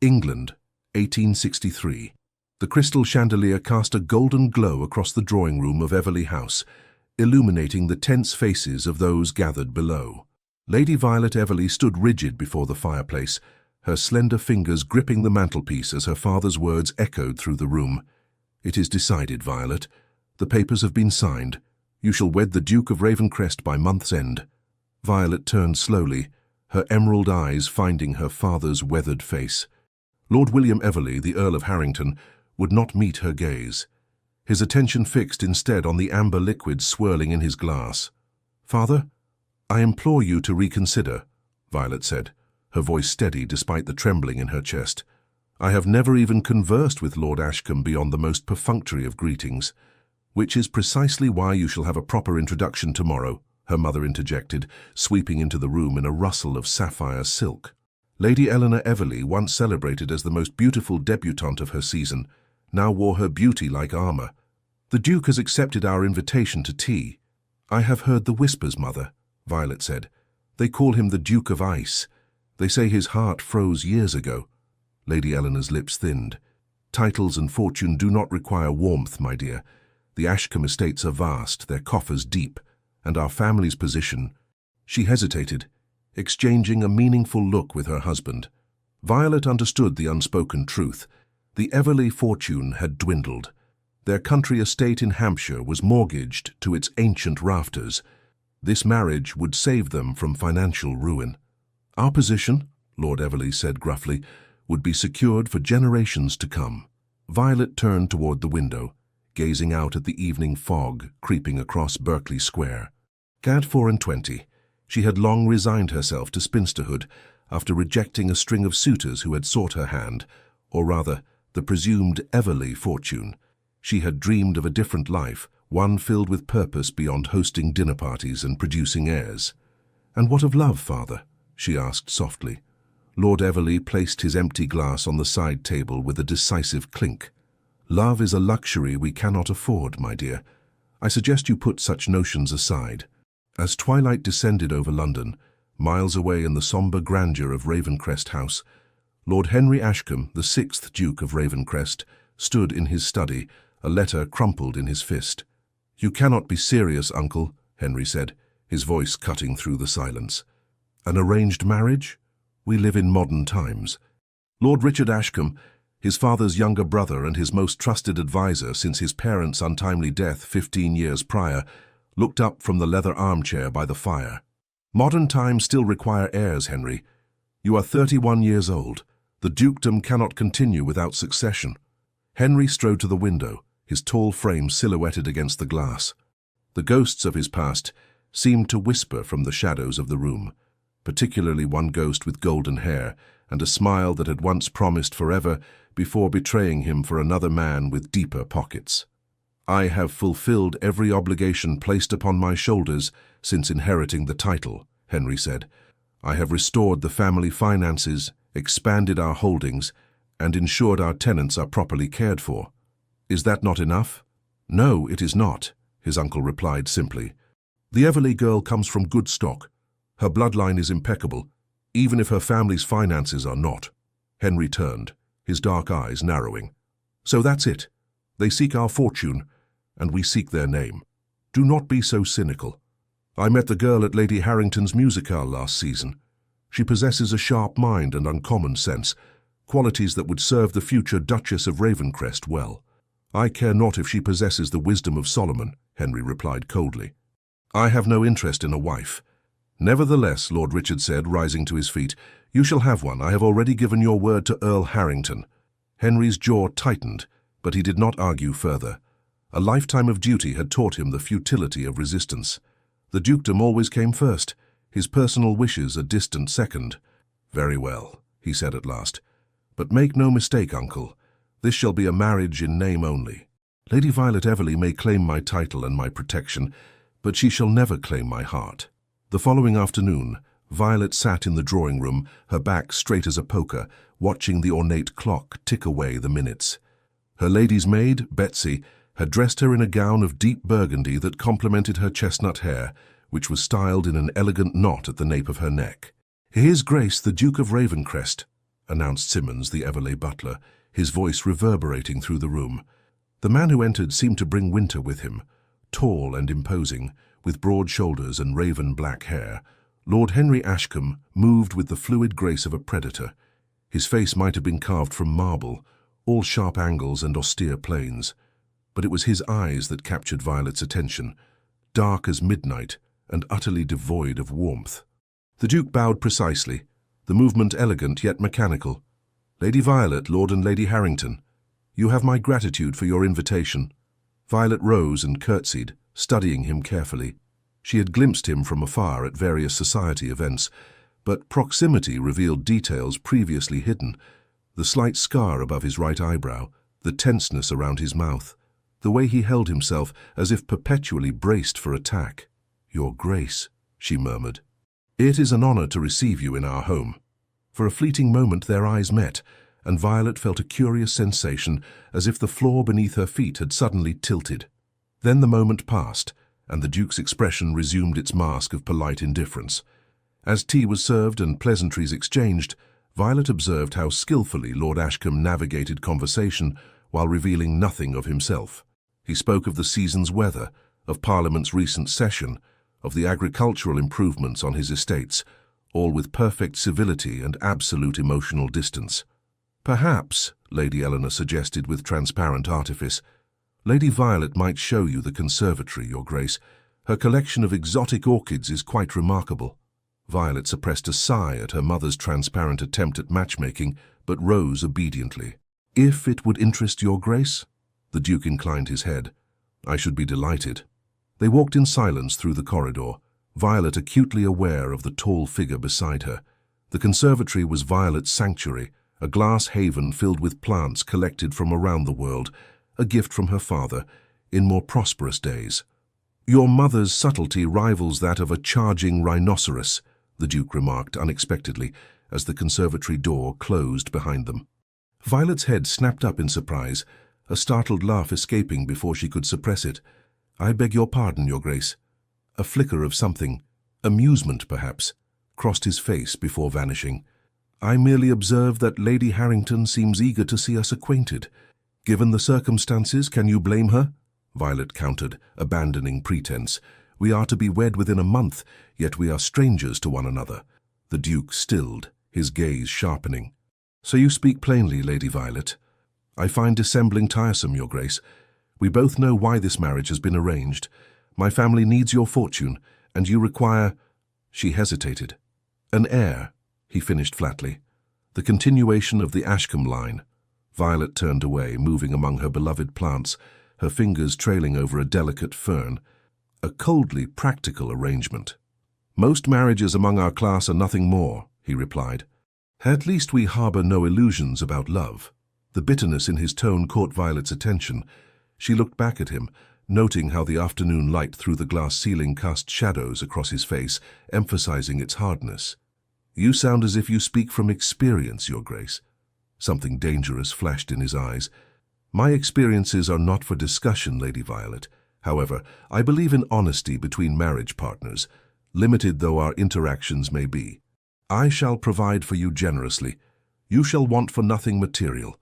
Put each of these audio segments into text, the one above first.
England, 1863. The crystal chandelier cast a golden glow across the drawing room of Everley House, illuminating the tense faces of those gathered below. Lady Violet Everley stood rigid before the fireplace, her slender fingers gripping the mantelpiece as her father's words echoed through the room. "It is decided, Violet. The papers have been signed. You shall wed the Duke of Ravencrest by month's end." Violet turned slowly, her emerald eyes finding her father's weathered face. Lord William Everley, the Earl of Harrington, would not meet her gaze. His attention fixed instead on the amber liquid swirling in his glass. "Father, I implore you to reconsider," Violet said, her voice steady despite the trembling in her chest. "I have never even conversed with Lord Ashcombe beyond the most perfunctory of greetings." "Which is precisely why you shall have a proper introduction tomorrow," her mother interjected, sweeping into the room in a rustle of sapphire silk. Lady Eleanor Everley, once celebrated as the most beautiful debutante of her season, now wore her beauty like armor. "The Duke has accepted our invitation to tea." "I have heard the whispers, Mother," Violet said. "They call him the Duke of Ice. They say his heart froze years ago." Lady Eleanor's lips thinned. "Titles and fortune do not require warmth, my dear. The Ashcombe estates are vast, their coffers deep, and our family's position—" She hesitated, exchanging a meaningful look with her husband. Violet understood the unspoken truth. The Everley fortune had dwindled. Their country estate in Hampshire was mortgaged to its ancient rafters. This marriage would save them from financial ruin. "Our position," Lord Everley said gruffly, "would be secured for generations to come." Violet turned toward the window, gazing out at the evening fog creeping across Berkeley Square. At 24, she had long resigned herself to spinsterhood after rejecting a string of suitors who had sought her hand, or rather, the presumed Everley fortune. She had dreamed of a different life, one filled with purpose beyond hosting dinner parties and producing heirs. "And what of love, Father?" she asked softly. Lord Everley placed his empty glass on the side table with a decisive clink. "Love is a luxury we cannot afford, my dear. I suggest you put such notions aside." As twilight descended over London, miles away in the sombre grandeur of Ravencrest House, Lord Henry Ashcombe, the 6th Duke of Ravencrest, stood in his study, a letter crumpled in his fist. "You cannot be serious, Uncle," Henry said, his voice cutting through the silence. "An arranged marriage? We live in modern times." Lord Richard Ashcombe, his father's younger brother and his most trusted advisor since his parents' untimely death 15 years prior, looked up from the leather armchair by the fire. "Modern times still require heirs, Henry. You are 31 years old. The dukedom cannot continue without succession." Henry strode to the window, his tall frame silhouetted against the glass. The ghosts of his past seemed to whisper from the shadows of the room, particularly one ghost with golden hair and a smile that had once promised forever before betraying him for another man with deeper pockets. "I have fulfilled every obligation placed upon my shoulders since inheriting the title," Henry said. "I have restored the family finances, expanded our holdings, and ensured our tenants are properly cared for. Is that not enough?" "No, it is not," his uncle replied simply. "The Everley girl comes from good stock. Her bloodline is impeccable, even if her family's finances are not." Henry turned, his dark eyes narrowing. "So that's it. They seek our fortune, and we seek their name. Do not be so cynical. I met the girl at Lady Harrington's musicale last season. She possesses a sharp mind and uncommon sense, qualities that would serve the future Duchess of Ravencrest well." "I care not if she possesses the wisdom of Solomon," Henry replied coldly. "I have no interest in a wife." "Nevertheless," Lord Richard said, rising to his feet, "you shall have one. I have already given your word to Earl Harrington." Henry's jaw tightened, but he did not argue further. A lifetime of duty had taught him the futility of resistance. The dukedom always came first, his personal wishes a distant second. "Very well," he said at last. "But make no mistake, Uncle. This shall be a marriage in name only. Lady Violet Everley may claim my title and my protection, but she shall never claim my heart." The following afternoon, Violet sat in the drawing room, her back straight as a poker, watching the ornate clock tick away the minutes. Her lady's maid, Betsy, had dressed her in a gown of deep burgundy that complemented her chestnut hair, which was styled in an elegant knot at the nape of her neck. "His Grace the Duke of Ravencrest," announced Simmons, the Everleigh butler, his voice reverberating through the room. The man who entered seemed to bring winter with him. Tall and imposing, with broad shoulders and raven-black hair, Lord Henry Ashcombe moved with the fluid grace of a predator. His face might have been carved from marble, all sharp angles and austere planes. But it was his eyes that captured Violet's attention, dark as midnight and utterly devoid of warmth. The Duke bowed precisely, the movement elegant yet mechanical. "Lady Violet, Lord and Lady Harrington, you have my gratitude for your invitation." Violet rose and curtsied, studying him carefully. She had glimpsed him from afar at various society events, but proximity revealed details previously hidden: the slight scar above his right eyebrow, the tenseness around his mouth, the way he held himself as if perpetually braced for attack. "Your Grace," she murmured. "It is an honor to receive you in our home." For a fleeting moment their eyes met, and Violet felt a curious sensation, as if the floor beneath her feet had suddenly tilted. Then the moment passed, and the Duke's expression resumed its mask of polite indifference. As tea was served and pleasantries exchanged, Violet observed how skillfully Lord Ashcombe navigated conversation while revealing nothing of himself. He spoke of the season's weather, of Parliament's recent session, of the agricultural improvements on his estates, all with perfect civility and absolute emotional distance. "Perhaps," Lady Eleanor suggested with transparent artifice, "Lady Violet might show you the conservatory, Your Grace. Her collection of exotic orchids is quite remarkable." Violet suppressed a sigh at her mother's transparent attempt at matchmaking, but rose obediently. "If it would interest Your Grace?" The Duke inclined his head. "I should be delighted." They walked in silence through the corridor, Violet acutely aware of the tall figure beside her. The conservatory was Violet's sanctuary, a glass haven filled with plants collected from around the world, a gift from her father, in more prosperous days. "Your mother's subtlety rivals that of a charging rhinoceros," the Duke remarked unexpectedly, as the conservatory door closed behind them. Violet's head snapped up in surprise, a startled laugh escaping before she could suppress it. "I beg your pardon, Your Grace." A flicker of something, amusement perhaps, crossed his face before vanishing. "I merely observe that Lady Harrington seems eager to see us acquainted. Given the circumstances, can you blame her?" Violet countered, abandoning pretense. "We are to be wed within a month, yet we are strangers to one another." The Duke stilled, his gaze sharpening. "So you speak plainly, Lady Violet. I find dissembling tiresome, Your Grace. We both know why this marriage has been arranged. My family needs your fortune, and you require—" She hesitated. "An heir," he finished flatly. "The continuation of the Ashcombe line." Violet turned away, moving among her beloved plants, her fingers trailing over a delicate fern. A coldly practical arrangement. "Most marriages among our class are nothing more," he replied. "At least we harbor no illusions about love." The bitterness in his tone caught Violet's attention. She looked back at him, noting how the afternoon light through the glass ceiling cast shadows across his face, emphasizing its hardness. "You sound as if you speak from experience, Your Grace." Something dangerous flashed in his eyes. "My experiences are not for discussion, Lady Violet. However, I believe in honesty between marriage partners, limited though our interactions may be. I shall provide for you generously. You shall want for nothing material.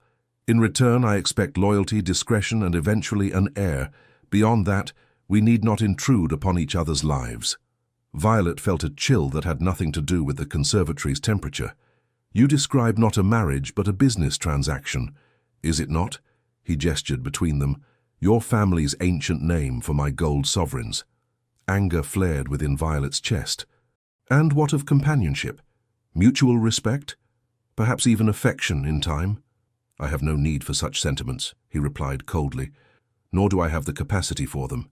In return, I expect loyalty, discretion, and eventually an heir. Beyond that, we need not intrude upon each other's lives." Violet felt a chill that had nothing to do with the conservatory's temperature. "You describe not a marriage, but a business transaction. Is it not?" He gestured between them. "Your family's ancient name for my gold sovereigns." Anger flared within Violet's chest. "And what of companionship? Mutual respect? Perhaps even affection in time?" "I have no need for such sentiments," he replied coldly. "Nor do I have the capacity for them."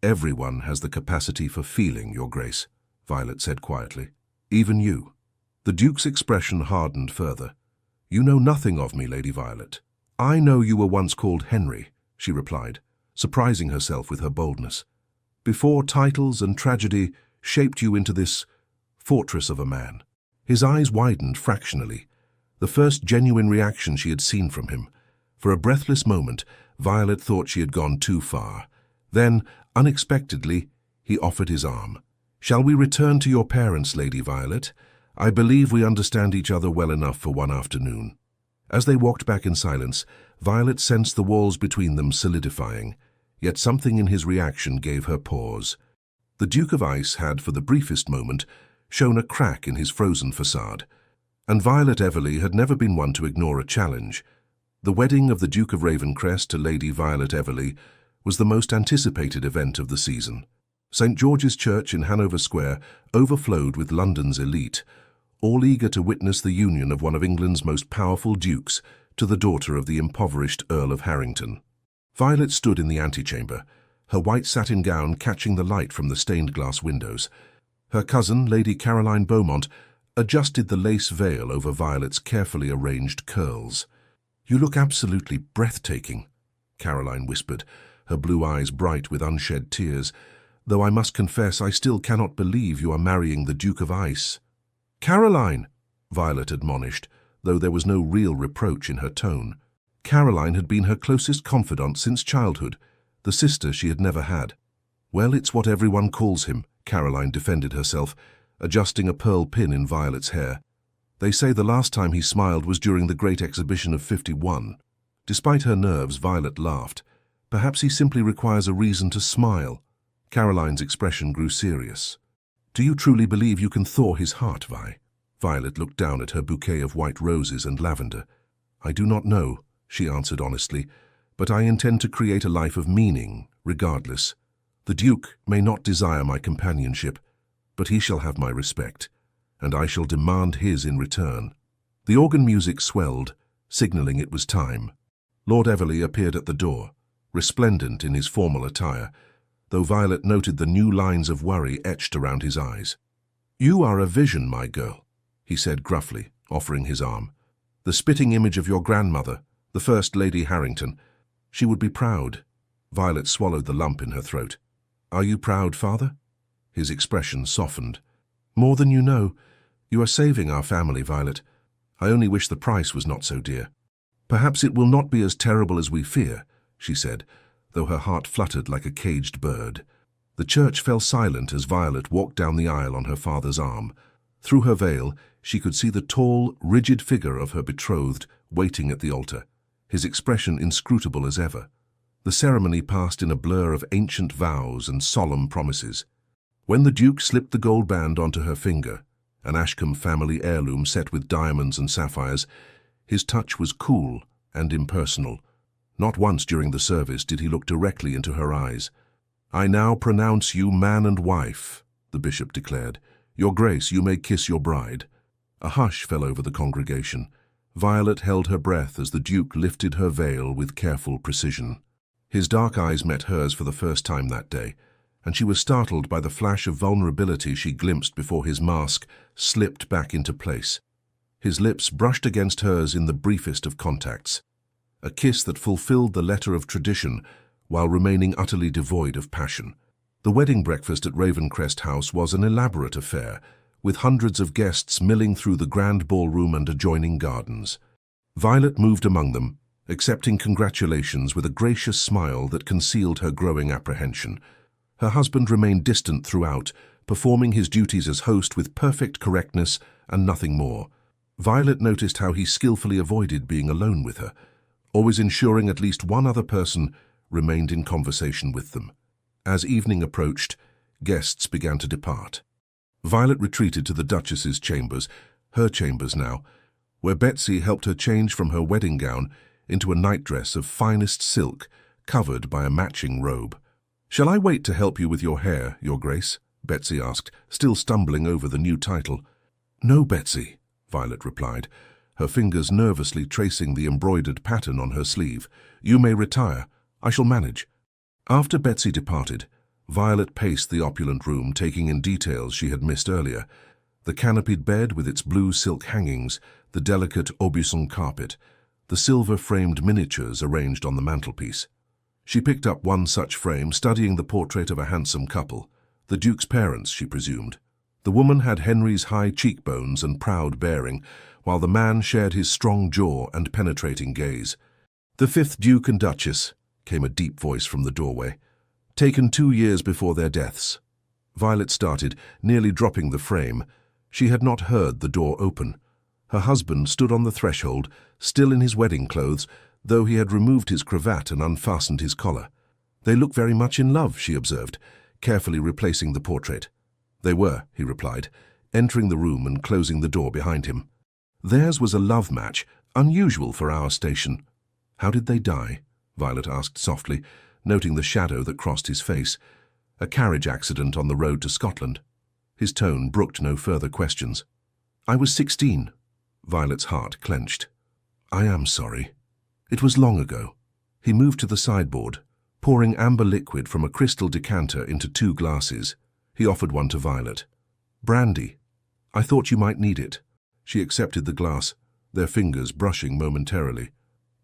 "Everyone has the capacity for feeling, Your Grace," Violet said quietly. "Even you." The Duke's expression hardened further. "You know nothing of me, Lady Violet." "I know you were once called Henry," she replied, surprising herself with her boldness. "Before titles and tragedy shaped you into this fortress of a man." His eyes widened fractionally, the first genuine reaction she had seen from him. For a breathless moment, Violet thought she had gone too far. Then, unexpectedly, he offered his arm. "Shall we return to your parents, Lady Violet? I believe we understand each other well enough for one afternoon." As they walked back in silence, Violet sensed the walls between them solidifying, yet something in his reaction gave her pause. The Duke of Ice had, for the briefest moment, shown a crack in his frozen facade, and Violet Everly had never been one to ignore a challenge. The wedding of the Duke of Ravencrest to Lady Violet Everly was the most anticipated event of the season. St. George's Church in Hanover Square overflowed with London's elite, all eager to witness the union of one of England's most powerful dukes to the daughter of the impoverished Earl of Harrington. Violet stood in the antechamber, her white satin gown catching the light from the stained-glass windows. Her cousin, Lady Caroline Beaumont, adjusted the lace veil over Violet's carefully arranged curls. "You look absolutely breathtaking," Caroline whispered, her blue eyes bright with unshed tears, "though I must confess I still cannot believe you are marrying the Duke of Ice." "Caroline!" Violet admonished, though there was no real reproach in her tone. Caroline had been her closest confidant since childhood, the sister she had never had. "Well, it's what everyone calls him," Caroline defended herself, adjusting a pearl pin in Violet's hair. "They say the last time he smiled was during the Great Exhibition of '51. Despite her nerves, Violet laughed. "Perhaps he simply requires a reason to smile." Caroline's expression grew serious. "Do you truly believe you can thaw his heart, Vi?" Violet looked down at her bouquet of white roses and lavender. "I do not know," she answered honestly, "but I intend to create a life of meaning, regardless. The Duke may not desire my companionship, but he shall have my respect, and I shall demand his in return." The organ music swelled, signaling it was time. Lord Everly appeared at the door, resplendent in his formal attire, though Violet noted the new lines of worry etched around his eyes. "You are a vision, my girl," he said gruffly, offering his arm. "The spitting image of your grandmother, the First Lady Harrington. She would be proud." Violet swallowed the lump in her throat. "Are you proud, father?" His expression softened. "More than you know. You are saving our family, Violet. I only wish the price was not so dear." "Perhaps it will not be as terrible as we fear," she said, though her heart fluttered like a caged bird. The church fell silent as Violet walked down the aisle on her father's arm. Through her veil, she could see the tall, rigid figure of her betrothed waiting at the altar, his expression inscrutable as ever. The ceremony passed in a blur of ancient vows and solemn promises. When the Duke slipped the gold band onto her finger, an Ashcombe family heirloom set with diamonds and sapphires, his touch was cool and impersonal. Not once during the service did he look directly into her eyes. "I now pronounce you man and wife," the bishop declared. "Your Grace, you may kiss your bride." A hush fell over the congregation. Violet held her breath as the Duke lifted her veil with careful precision. His dark eyes met hers for the first time that day, and she was startled by the flash of vulnerability she glimpsed before his mask slipped back into place. His lips brushed against hers in the briefest of contacts, a kiss that fulfilled the letter of tradition while remaining utterly devoid of passion. The wedding breakfast at Ravencrest House was an elaborate affair, with hundreds of guests milling through the grand ballroom and adjoining gardens. Violet moved among them, accepting congratulations with a gracious smile that concealed her growing apprehension. Her husband remained distant throughout, performing his duties as host with perfect correctness and nothing more. Violet noticed how he skillfully avoided being alone with her, always ensuring at least one other person remained in conversation with them. As evening approached, guests began to depart. Violet retreated to the Duchess's chambers, her chambers now, where Betsy helped her change from her wedding gown into a nightdress of finest silk, covered by a matching robe. "Shall I wait to help you with your hair, Your Grace?" Betsy asked, still stumbling over the new title. "No, Betsy," Violet replied, her fingers nervously tracing the embroidered pattern on her sleeve. "You may retire. I shall manage." After Betsy departed, Violet paced the opulent room, taking in details she had missed earlier. The canopied bed with its blue silk hangings, the delicate Aubusson carpet, the silver-framed miniatures arranged on the mantelpiece. She picked up one such frame, studying the portrait of a handsome couple, the Duke's parents, she presumed. The woman had Henry's high cheekbones and proud bearing, while the man shared his strong jaw and penetrating gaze. "The fifth Duke and Duchess," came a deep voice from the doorway, "taken 2 years before their deaths." Violet started, nearly dropping the frame. She had not heard the door open. Her husband stood on the threshold, still in his wedding clothes, though he had removed his cravat and unfastened his collar. "They look very much in love," she observed, carefully replacing the portrait. "They were," he replied, entering the room and closing the door behind him. "Theirs was a love match, unusual for our station." "How did they die?" Violet asked softly, noting the shadow that crossed his face. "A carriage accident on the road to Scotland." His tone brooked no further questions. "I was 16. Violet's heart clenched. "I am sorry. It was long ago." He moved to the sideboard, pouring amber liquid from a crystal decanter into 2 glasses. He offered one to Violet. "Brandy. I thought you might need it." She accepted the glass, their fingers brushing momentarily.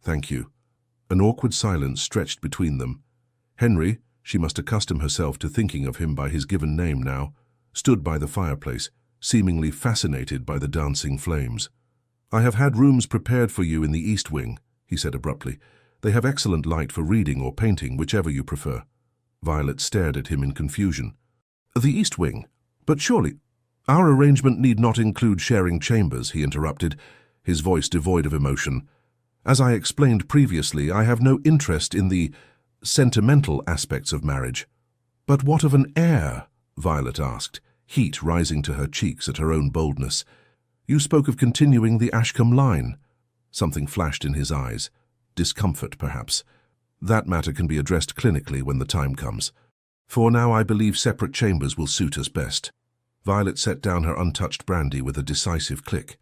"Thank you." An awkward silence stretched between them. Henry, she must accustom herself to thinking of him by his given name now, stood by the fireplace, seemingly fascinated by the dancing flames. "I have had rooms prepared for you in the East Wing," he said abruptly. "They have excellent light for reading or painting, whichever you prefer." Violet stared at him in confusion. "The East Wing? But surely—" "Our arrangement need not include sharing chambers," he interrupted, his voice devoid of emotion. "As I explained previously, I have no interest in the sentimental aspects of marriage." "But what of an heir?" Violet asked, heat rising to her cheeks at her own boldness. "You spoke of continuing the Ashcombe line." Something flashed in his eyes. Discomfort, perhaps. "That matter can be addressed clinically when the time comes. For now, I believe separate chambers will suit us best." Violet set down her untouched brandy with a decisive click.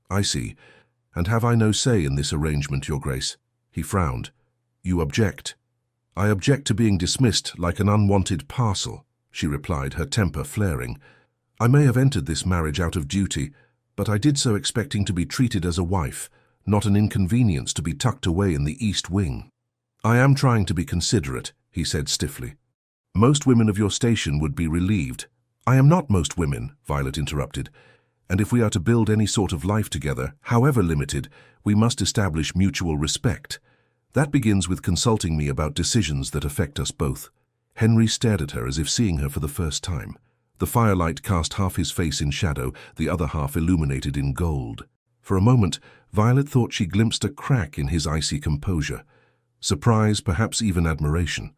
"I see. And have I no say in this arrangement, Your Grace?" He frowned. "You object." "I object to being dismissed like an unwanted parcel," she replied, her temper flaring. "I may have entered this marriage out of duty, but I did so expecting to be treated as a wife, not an inconvenience to be tucked away in the East Wing." "I am trying to be considerate," he said stiffly. "Most women of your station would be relieved." "I am not most women," Violet interrupted. "And if we are to build any sort of life together, however limited, we must establish mutual respect. That begins with consulting me about decisions that affect us both." Henry stared at her as if seeing her for the first time. The firelight cast half his face in shadow, the other half illuminated in gold. For a moment, Violet thought she glimpsed a crack in his icy composure. Surprise, perhaps even admiration.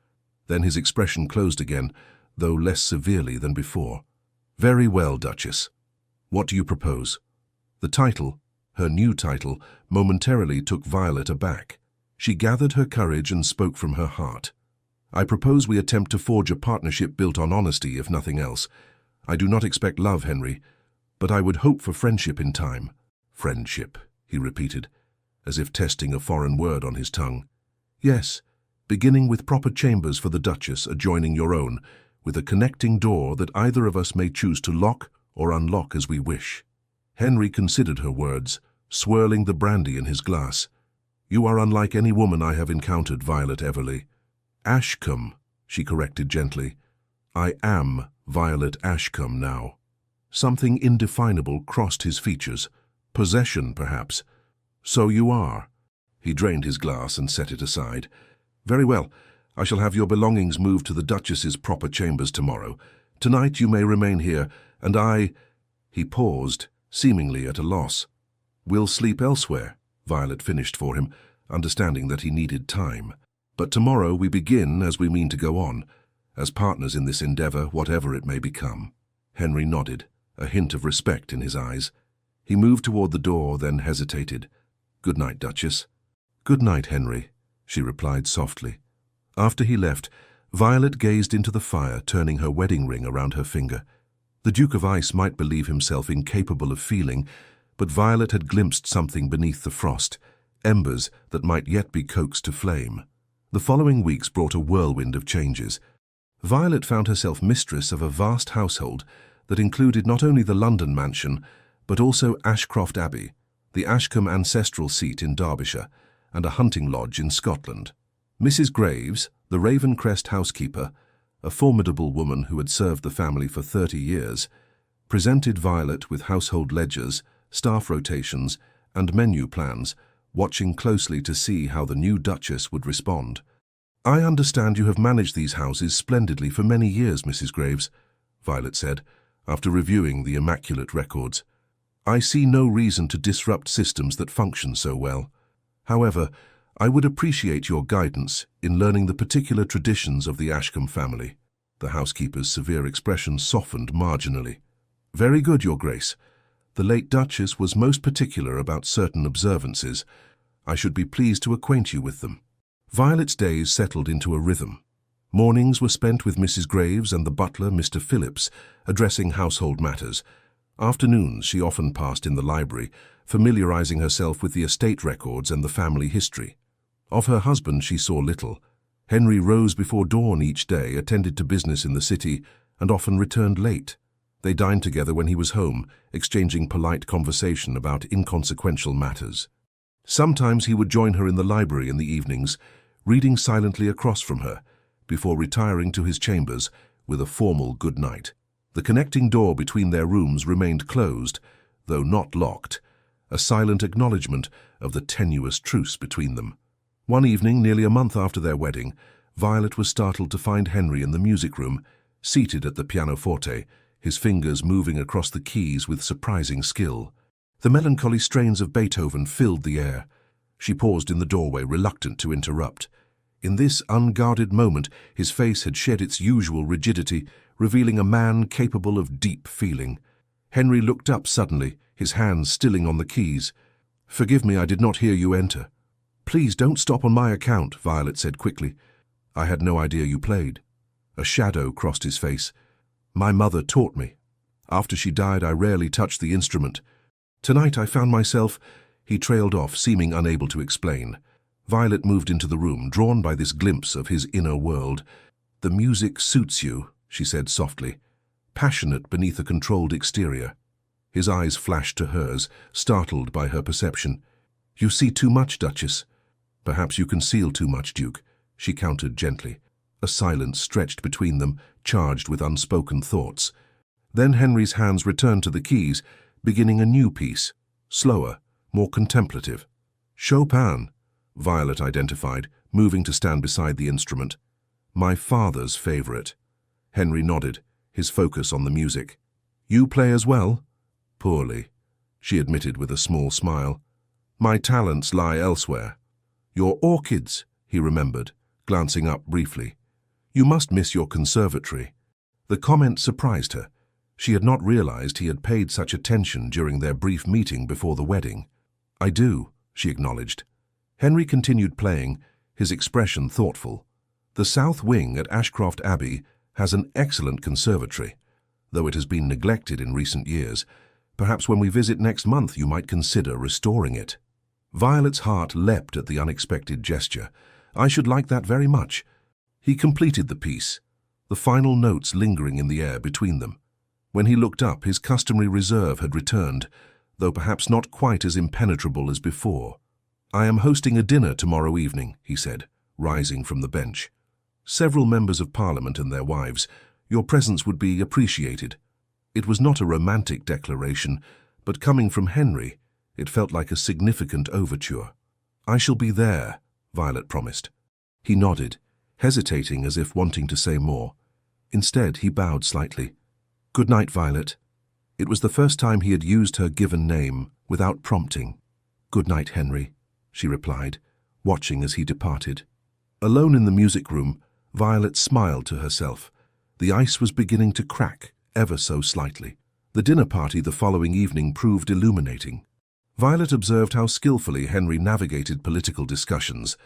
Then his expression closed again, though less severely than before. "Very well, Duchess. What do you propose?" The title, her new title, momentarily took Violet aback. She gathered her courage and spoke from her heart. "I propose we attempt to forge a partnership built on honesty, if nothing else. I do not expect love, Henry, but I would hope for friendship in time." "Friendship," he repeated, as if testing a foreign word on his tongue. "Yes, beginning with proper chambers for the Duchess adjoining your own, with a connecting door that either of us may choose to lock or unlock as we wish." Henry considered her words, swirling the brandy in his glass. "You are unlike any woman I have encountered, Violet Everly." "Ashcombe," she corrected gently. "I am Violet Ashcombe now." Something indefinable crossed his features. Possession, perhaps. "So you are." He drained his glass and set it aside. "Very well. I shall have your belongings moved to the Duchess's proper chambers tomorrow. Tonight you may remain here, and I—" He paused, seemingly at a loss. "Will sleep elsewhere," Violet finished for him, understanding that he needed time. "But tomorrow we begin as we mean to go on, as partners in this endeavor, whatever it may become." Henry nodded, a hint of respect in his eyes. He moved toward the door, then hesitated. "Good night, Duchess." "Good night, Henry," she replied softly. After he left, Violet gazed into the fire, turning her wedding ring around her finger. The Duke of Ice might believe himself incapable of feeling, but Violet had glimpsed something beneath the frost, embers that might yet be coaxed to flame. The following weeks brought a whirlwind of changes. Violet found herself mistress of a vast household that included not only the London mansion, but also Ashcroft Abbey, the Ashcombe ancestral seat in Derbyshire, and a hunting lodge in Scotland. Mrs. Graves, the Ravencrest housekeeper, a formidable woman who had served the family for 30 years, presented Violet with household ledgers, staff rotations, and menu plans, watching closely to see how the new Duchess would respond. "I understand you have managed these houses splendidly for many years, Mrs. Graves," Violet said, after reviewing the immaculate records. "I see no reason to disrupt systems that function so well. However, I would appreciate your guidance in learning the particular traditions of the Ashcombe family." The housekeeper's severe expression softened marginally. "Very good, Your Grace. The late Duchess was most particular about certain observances. I should be pleased to acquaint you with them." Violet's days settled into a rhythm. Mornings were spent with Mrs. Graves and the butler, Mr. Phillips, addressing household matters. Afternoons she often passed in the library, familiarizing herself with the estate records and the family history. Of her husband she saw little. Henry rose before dawn each day, attended to business in the city, and often returned late. They dined together when he was home, exchanging polite conversation about inconsequential matters. Sometimes he would join her in the library in the evenings, reading silently across from her, before retiring to his chambers with a formal good night. The connecting door between their rooms remained closed, though not locked, a silent acknowledgement of the tenuous truce between them. One evening, nearly a month after their wedding, Violet was startled to find Henry in the music room, seated at the pianoforte, his fingers moving across the keys with surprising skill. The melancholy strains of Beethoven filled the air. She paused in the doorway, reluctant to interrupt. In this unguarded moment, his face had shed its usual rigidity, revealing a man capable of deep feeling. Henry looked up suddenly, his hands stilling on the keys. "Forgive me, I did not hear you enter." "Please don't stop on my account," Violet said quickly. "I had no idea you played." A shadow crossed his face. "My mother taught me. After she died, I rarely touched the instrument. Tonight I found myself—" He trailed off, seeming unable to explain. Violet moved into the room, drawn by this glimpse of his inner world. "The music suits you," she said softly, passionate beneath a controlled exterior. His eyes flashed to hers, startled by her perception. "You see too much, Duchess." "Perhaps you conceal too much, Duke," she countered gently. A silence stretched between them, charged with unspoken thoughts. Then Henry's hands returned to the keys, beginning a new piece, slower, more contemplative. "Chopin," Violet identified, moving to stand beside the instrument. "My father's favorite." Henry nodded, his focus on the music. "You play as well?" "Poorly," she admitted with a small smile. "My talents lie elsewhere." "Your orchids," he remembered, glancing up briefly. "You must miss your conservatory." The comment surprised her. She had not realized he had paid such attention during their brief meeting before the wedding. "I do," she acknowledged. Henry continued playing, his expression thoughtful. "The south wing at Ashcroft Abbey has an excellent conservatory, though it has been neglected in recent years. Perhaps when we visit next month you might consider restoring it." Violet's heart leapt at the unexpected gesture. "I should like that very much." He completed the piece, the final notes lingering in the air between them. When he looked up, his customary reserve had returned, though perhaps not quite as impenetrable as before. "I am hosting a dinner tomorrow evening," he said, rising from the bench. "Several members of Parliament and their wives. Your presence would be appreciated." It was not a romantic declaration, but coming from Henry, it felt like a significant overture. "I shall be there," Violet promised. He nodded, hesitating as if wanting to say more. Instead, he bowed slightly. "Good night, Violet." It was the first time he had used her given name without prompting. "Good night, Henry," she replied, watching as he departed. Alone in the music room, Violet smiled to herself. The ice was beginning to crack, ever so slightly. The dinner party the following evening proved illuminating. Violet observed how skillfully Henry navigated political discussions,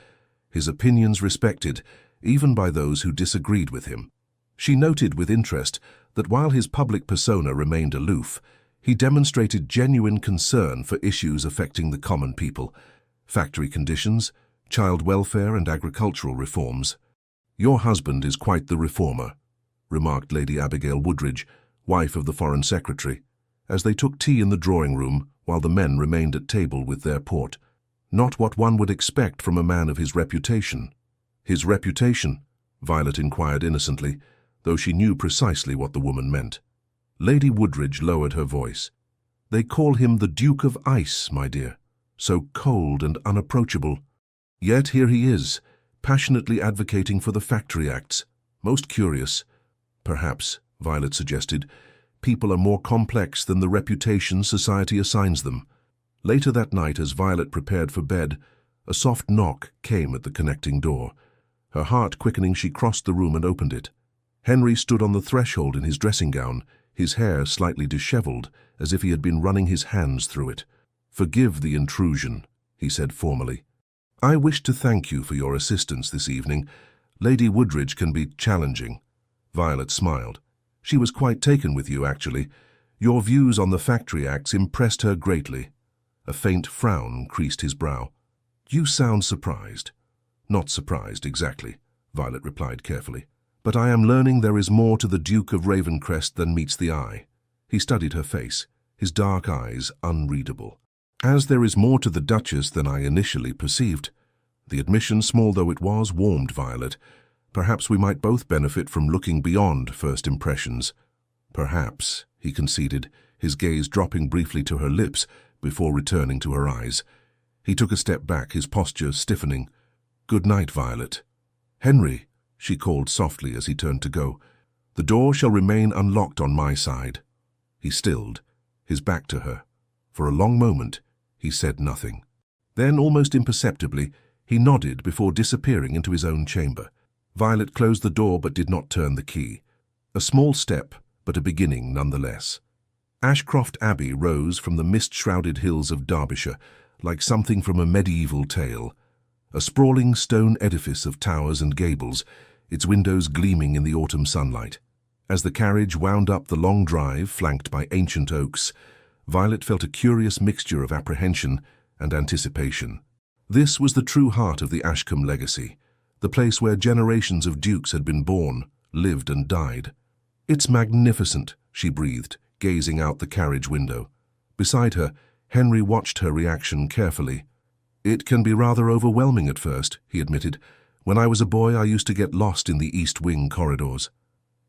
his opinions respected, even by those who disagreed with him. She noted with interest that while his public persona remained aloof, he demonstrated genuine concern for issues affecting the common people, factory conditions, child welfare and agricultural reforms. "Your husband is quite the reformer," remarked Lady Abigail Woodridge, wife of the Foreign Secretary, as they took tea in the drawing-room while the men remained at table with their port. "Not what one would expect from a man of his reputation." "His reputation?" Violet inquired innocently, though she knew precisely what the woman meant. Lady Woodridge lowered her voice. "They call him the Duke of Ice, my dear, so cold and unapproachable. Yet here he is, passionately advocating for the Factory Acts. Most curious." "Perhaps," Violet suggested, People are more complex than the reputation society assigns them. Later that night, as Violet prepared for bed, a soft knock came at the connecting door. Her heart quickening, she crossed the room and opened it. Henry stood on the threshold in his dressing gown, his hair slightly disheveled, as if he had been running his hands through it. "Forgive the intrusion," he said formally. "I wish to thank you for your assistance this evening. Lady Woodridge can be challenging." Violet smiled. "She was quite taken with you, actually. Your views on the Factory Acts impressed her greatly." A faint frown creased his brow. "You sound surprised." "Not surprised, exactly," Violet replied carefully. "But I am learning there is more to the Duke of Ravencrest than meets the eye." He studied her face, his dark eyes unreadable. "As there is more to the Duchess than I initially perceived." The admission, small though it was, warmed Violet. Perhaps we might both benefit from looking beyond first impressions. "Perhaps," he conceded, his gaze dropping briefly to her lips before returning to her eyes. He took a step back, his posture stiffening. "Good night, Violet." "Henry," she called softly as he turned to go, "the door shall remain unlocked on my side." He stilled, his back to her. For a long moment, he said nothing. Then, almost imperceptibly, he nodded before disappearing into his own chamber. Violet closed the door but did not turn the key. A small step, but a beginning nonetheless. Ashcroft Abbey rose from the mist-shrouded hills of Derbyshire, like something from a medieval tale. A sprawling stone edifice of towers and gables, its windows gleaming in the autumn sunlight. As the carriage wound up the long drive flanked by ancient oaks, Violet felt a curious mixture of apprehension and anticipation. This was the true heart of the Ashcombe legacy, the place where generations of dukes had been born, lived and died. "It's magnificent," she breathed, gazing out the carriage window. Beside her, Henry watched her reaction carefully. "It can be rather overwhelming at first," he admitted. "When I was a boy, I used to get lost in the East Wing corridors."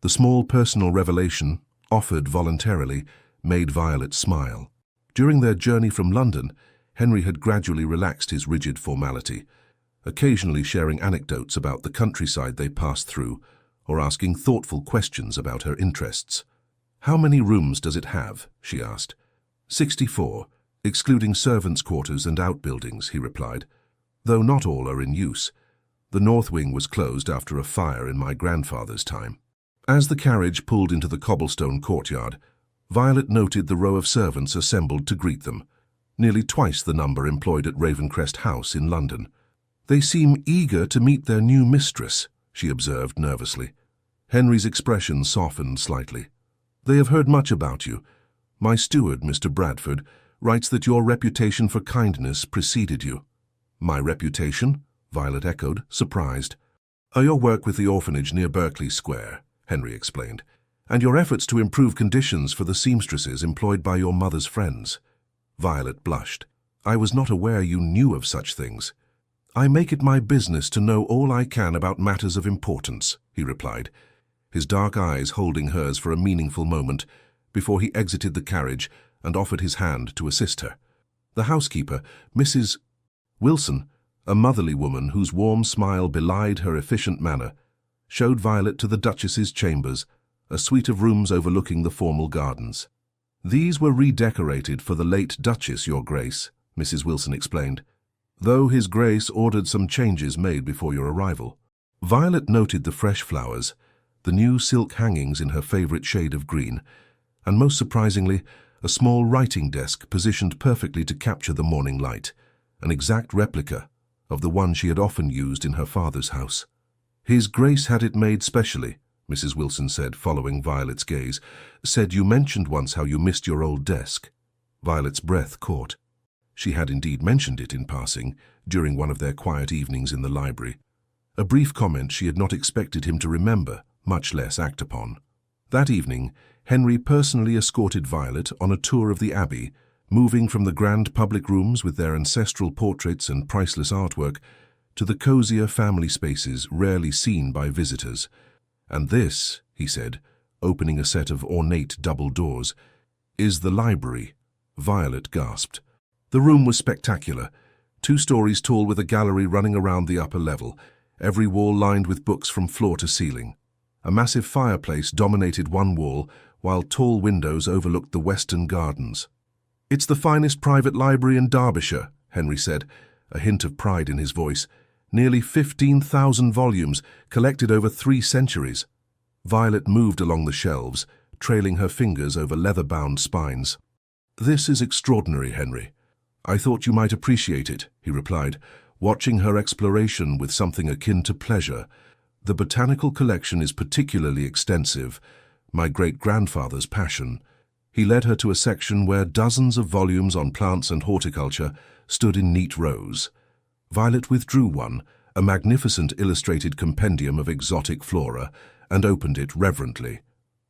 The small personal revelation, offered voluntarily, made Violet smile. During their journey from London, Henry had gradually relaxed his rigid formality, occasionally sharing anecdotes about the countryside they passed through, or asking thoughtful questions about her interests. "How many rooms does it have?" she asked. 64, excluding servants' quarters and outbuildings," he replied, "though not all are in use. The north wing was closed after a fire in my grandfather's time." As the carriage pulled into the cobblestone courtyard, Violet noted the row of servants assembled to greet them, nearly twice the number employed at Ravencrest House in London. "They seem eager to meet their new mistress," she observed nervously. Henry's expression softened slightly. "They have heard much about you. My steward, Mr. Bradford, writes that your reputation for kindness preceded you." "My reputation?" Violet echoed, surprised. "Your work with the orphanage near Berkeley Square," Henry explained, "and your efforts to improve conditions for the seamstresses employed by your mother's friends." Violet blushed. "I was not aware you knew of such things." "I make it my business to know all I can about matters of importance," he replied, his dark eyes holding hers for a meaningful moment before he exited the carriage and offered his hand to assist her. The housekeeper, Mrs. Wilson, a motherly woman whose warm smile belied her efficient manner, showed Violet to the Duchess's chambers, a suite of rooms overlooking the formal gardens. "These were redecorated for the late Duchess, Your Grace," Mrs. Wilson explained, "though His Grace ordered some changes made before your arrival." Violet noted the fresh flowers, the new silk hangings in her favorite shade of green, and most surprisingly, a small writing desk positioned perfectly to capture the morning light, an exact replica of the one she had often used in her father's house. "His Grace had it made specially," Mrs. Wilson said, following Violet's gaze. "Said you mentioned once how you missed your old desk." Violet's breath caught. She had indeed mentioned it in passing, during one of their quiet evenings in the library. A brief comment she had not expected him to remember, much less act upon. That evening, Henry personally escorted Violet on a tour of the Abbey, moving from the grand public rooms with their ancestral portraits and priceless artwork to the cozier family spaces rarely seen by visitors. "And this," he said, opening a set of ornate double doors, "is the library." Violet gasped. The room was spectacular, 2 stories tall with a gallery running around the upper level, every wall lined with books from floor to ceiling. A massive fireplace dominated one wall, while tall windows overlooked the western gardens. "It's the finest private library in Derbyshire," Henry said, a hint of pride in his voice. "Nearly 15,000 volumes, collected over 3 centuries. Violet moved along the shelves, trailing her fingers over leather-bound spines. "This is extraordinary, Henry. I thought you might appreciate it," he replied, watching her exploration with something akin to pleasure. "The botanical collection is particularly extensive, my great-grandfather's passion." He led her to a section where dozens of volumes on plants and horticulture stood in neat rows. Violet withdrew one, a magnificent illustrated compendium of exotic flora, and opened it reverently.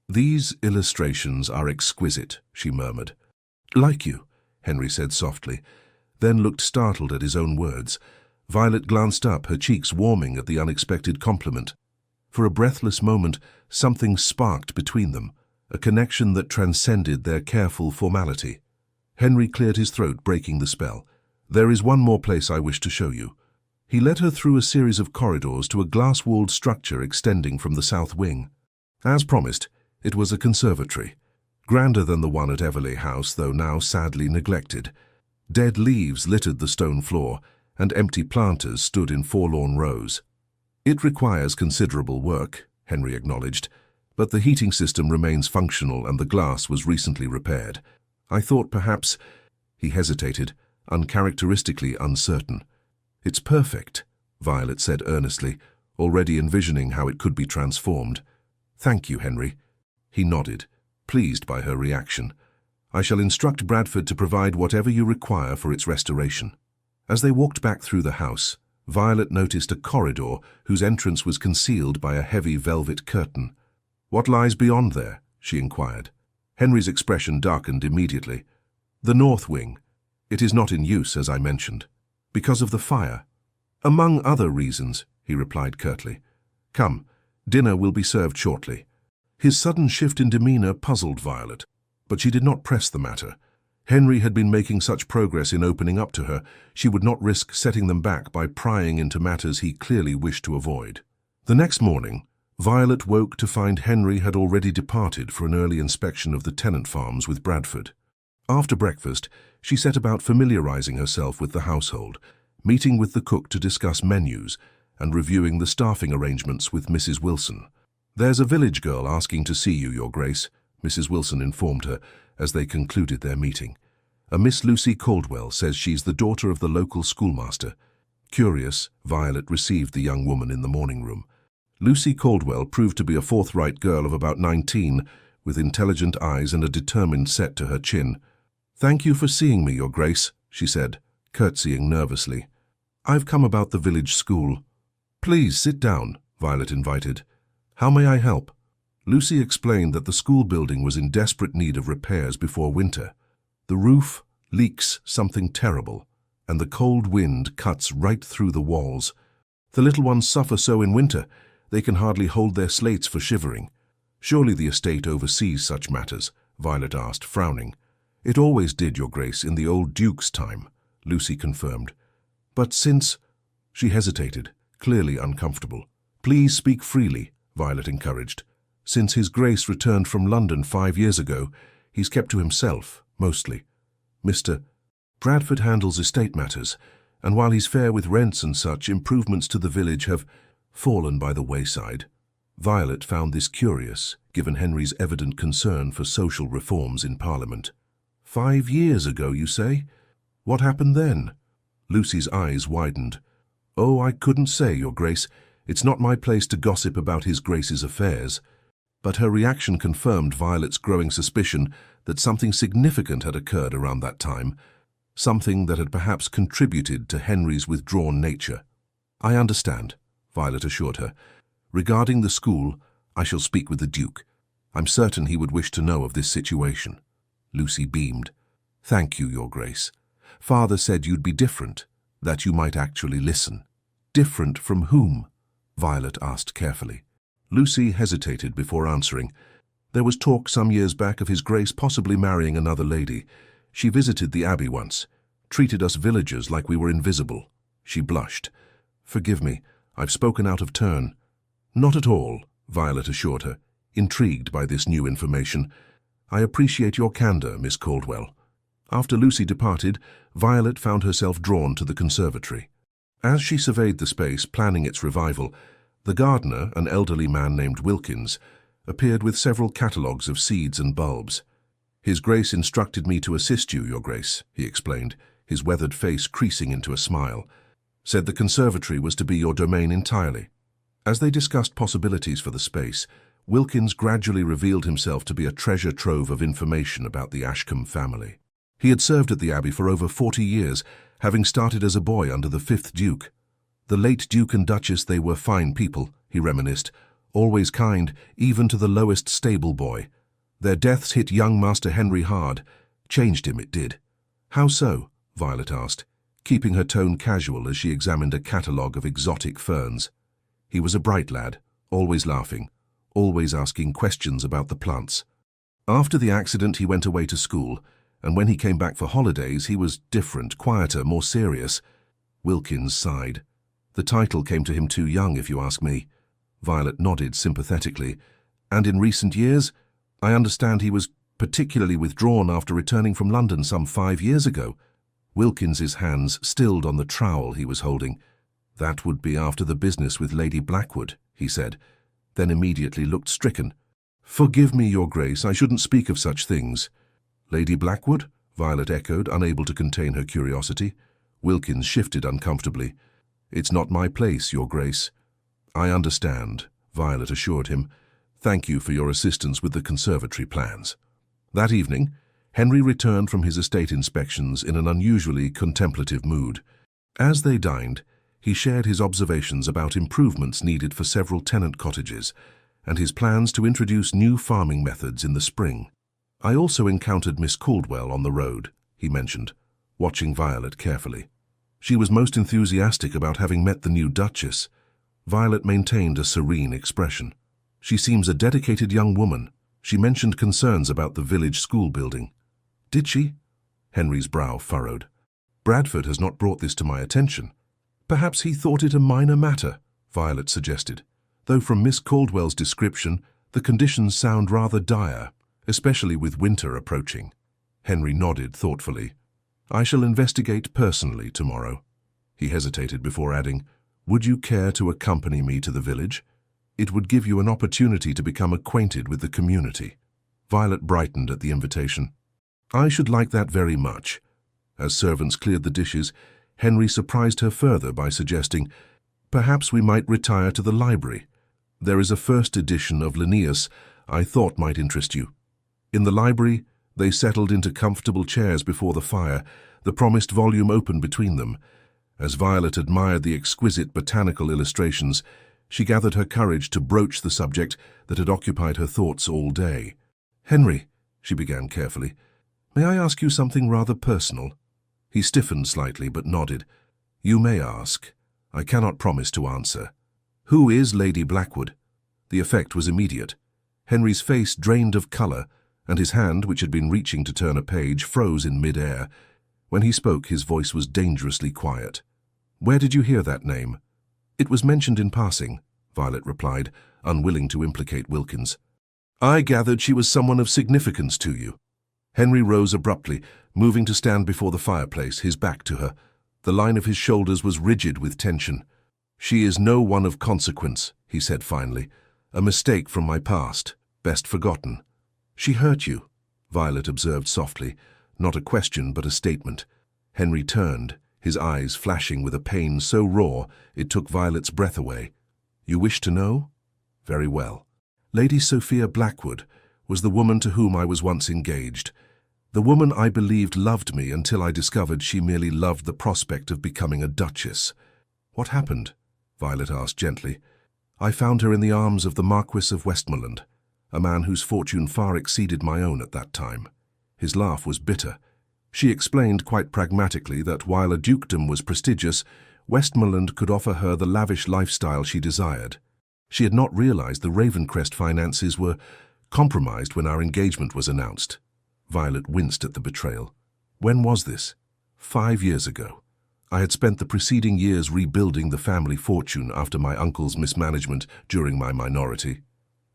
"These illustrations are exquisite," she murmured. "Like you," Henry said softly, then looked startled at his own words. Violet glanced up, her cheeks warming at the unexpected compliment. For a breathless moment, something sparked between them, a connection that transcended their careful formality. Henry cleared his throat, breaking the spell. "There is one more place I wish to show you." He led her through a series of corridors to a glass-walled structure extending from the south wing. As promised, it was a conservatory, grander than the one at Everley House, though now sadly neglected. Dead leaves littered the stone floor, and empty planters stood in forlorn rows. "It requires considerable work," Henry acknowledged, "but the heating system remains functional and the glass was recently repaired. I thought perhaps—" He hesitated, uncharacteristically uncertain. "It's perfect," Violet said earnestly, already envisioning how it could be transformed. "Thank you, Henry." He nodded, pleased by her reaction. "I shall instruct Bradford to provide whatever you require for its restoration." As they walked back through the house, Violet noticed a corridor whose entrance was concealed by a heavy velvet curtain. "What lies beyond there?" she inquired. Henry's expression darkened immediately. "The north wing. It is not in use, as I mentioned. Because of the fire." "Among other reasons," he replied curtly. "Come, dinner will be served shortly." His sudden shift in demeanor puzzled Violet, but she did not press the matter. Henry had been making such progress in opening up to her, she would not risk setting them back by prying into matters he clearly wished to avoid. The next morning, Violet woke to find Henry had already departed for an early inspection of the tenant farms with Bradford. After breakfast, she set about familiarizing herself with the household, meeting with the cook to discuss menus, and reviewing the staffing arrangements with Mrs. Wilson. "There's a village girl asking to see you, Your Grace," Mrs. Wilson informed her as they concluded their meeting. "A Miss Lucy Caldwell says she's the daughter of the local schoolmaster." Curious, Violet received the young woman in the morning room. Lucy Caldwell proved to be a forthright girl of about 19, with intelligent eyes and a determined set to her chin. "Thank you for seeing me, Your Grace," she said, curtsying nervously. "I've come about the village school." "Please sit down," Violet invited. "How may I help?" Lucy explained that the school building was in desperate need of repairs before winter. "The roof leaks something terrible, and the cold wind cuts right through the walls. The little ones suffer so in winter, they can hardly hold their slates for shivering." "Surely the estate oversees such matters?" Violet asked, frowning. "It always did, Your Grace, in the old Duke's time," Lucy confirmed. "But since—" She hesitated, clearly uncomfortable. "Please speak freely," Violet encouraged. "Since His Grace returned from London 5 years ago, he's kept to himself, mostly. Mr. Bradford handles estate matters, and while he's fair with rents and such, improvements to the village have fallen by the wayside." Violet found this curious, given Henry's evident concern for social reforms in Parliament. 5 years ago, you say? What happened then?" Lucy's eyes widened. "Oh, I couldn't say, Your Grace. It's not my place to gossip about His Grace's affairs." But her reaction confirmed Violet's growing suspicion that something significant had occurred around that time, something that had perhaps contributed to Henry's withdrawn nature. "I understand," Violet assured her. "Regarding the school, I shall speak with the Duke. I'm certain he would wish to know of this situation." Lucy beamed. "Thank you, Your Grace. Father said you'd be different, that you might actually listen." "Different from whom?" Violet asked carefully. Lucy hesitated before answering. "There was talk some years back of His Grace possibly marrying another lady. She visited the Abbey once, treated us villagers like we were invisible." She blushed. "Forgive me, I've spoken out of turn." "Not at all," Violet assured her, intrigued by this new information. "I appreciate your candor, Miss Caldwell." After Lucy departed, Violet found herself drawn to the conservatory. As she surveyed the space, planning its revival, the gardener, an elderly man named Wilkins, appeared with several catalogues of seeds and bulbs. "His Grace instructed me to assist you, Your Grace," he explained, his weathered face creasing into a smile. "Said the conservatory was to be your domain entirely." As they discussed possibilities for the space, Wilkins gradually revealed himself to be a treasure trove of information about the Ashcombe family. He had served at the Abbey for over 40 years, having started as a boy under the 5th Duke. "The late Duke and Duchess, they were fine people," he reminisced, "always kind, even to the lowest stable boy. Their deaths hit young Master Henry hard. Changed him, it did." "How so?" Violet asked, keeping her tone casual as she examined a catalogue of exotic ferns. "He was a bright lad, always laughing, always asking questions about the plants. After the accident, he went away to school, and when he came back for holidays, he was different, quieter, more serious." Wilkins sighed. "The title came to him too young, if you ask me." Violet nodded sympathetically. "And in recent years, I understand he was particularly withdrawn after returning from London some 5 years ago." Wilkins's hands stilled on the trowel he was holding. "That would be after the business with Lady Blackwood," he said, then immediately looked stricken. "Forgive me, Your Grace, I shouldn't speak of such things." "Lady Blackwood?" Violet echoed, unable to contain her curiosity. Wilkins shifted uncomfortably. "It's not my place, Your Grace." "I understand," Violet assured him. "Thank you for your assistance with the conservatory plans." That evening, Henry returned from his estate inspections in an unusually contemplative mood. As they dined, he shared his observations about improvements needed for several tenant cottages and his plans to introduce new farming methods in the spring. "I also encountered Miss Caldwell on the road," he mentioned, watching Violet carefully. "She was most enthusiastic about having met the new Duchess." Violet maintained a serene expression. "She seems a dedicated young woman. She mentioned concerns about the village school building." "Did she?" Henry's brow furrowed. "Bradford has not brought this to my attention." "Perhaps he thought it a minor matter," Violet suggested, "though from Miss Caldwell's description, the conditions sound rather dire, especially with winter approaching." Henry nodded thoughtfully. "I shall investigate personally tomorrow." He hesitated before adding, "Would you care to accompany me to the village? It would give you an opportunity to become acquainted with the community." Violet brightened at the invitation. "I should like that very much." As servants cleared the dishes, Henry surprised her further by suggesting, "Perhaps we might retire to the library. There is a first edition of Linnaeus I thought might interest you." In the library, they settled into comfortable chairs before the fire, the promised volume open between them. As Violet admired the exquisite botanical illustrations, she gathered her courage to broach the subject that had occupied her thoughts all day. "Henry," she began carefully, "may I ask you something rather personal?" He stiffened slightly but nodded. "You may ask. I cannot promise to answer. Who is Lady Blackwood?" The effect was immediate. Henry's face drained of colour, and his hand, which had been reaching to turn a page, froze in mid-air. When he spoke, his voice was dangerously quiet. "Where did you hear that name?" "It was mentioned in passing," Violet replied, unwilling to implicate Wilkins. "I gathered she was someone of significance to you." Henry rose abruptly, moving to stand before the fireplace, his back to her. The line of his shoulders was rigid with tension. "She is no one of consequence," he said finally. "A mistake from my past, best forgotten." "She hurt you," Violet observed softly, not a question but a statement. Henry turned, his eyes flashing with a pain so raw it took Violet's breath away. "You wish to know? Very well. Lady Sophia Blackwood was the woman to whom I was once engaged. The woman I believed loved me until I discovered she merely loved the prospect of becoming a duchess." "What happened?" Violet asked gently. "I found her in the arms of the Marquis of Westmoreland, a man whose fortune far exceeded my own at that time." His laugh was bitter. She explained quite pragmatically that while a dukedom was prestigious, Westmoreland could offer her the lavish lifestyle she desired. She had not realized the Ravencrest finances were compromised when our engagement was announced. Violet winced at the betrayal. When was this? 5 years ago. I had spent the preceding years rebuilding the family fortune after my uncle's mismanagement during my minority.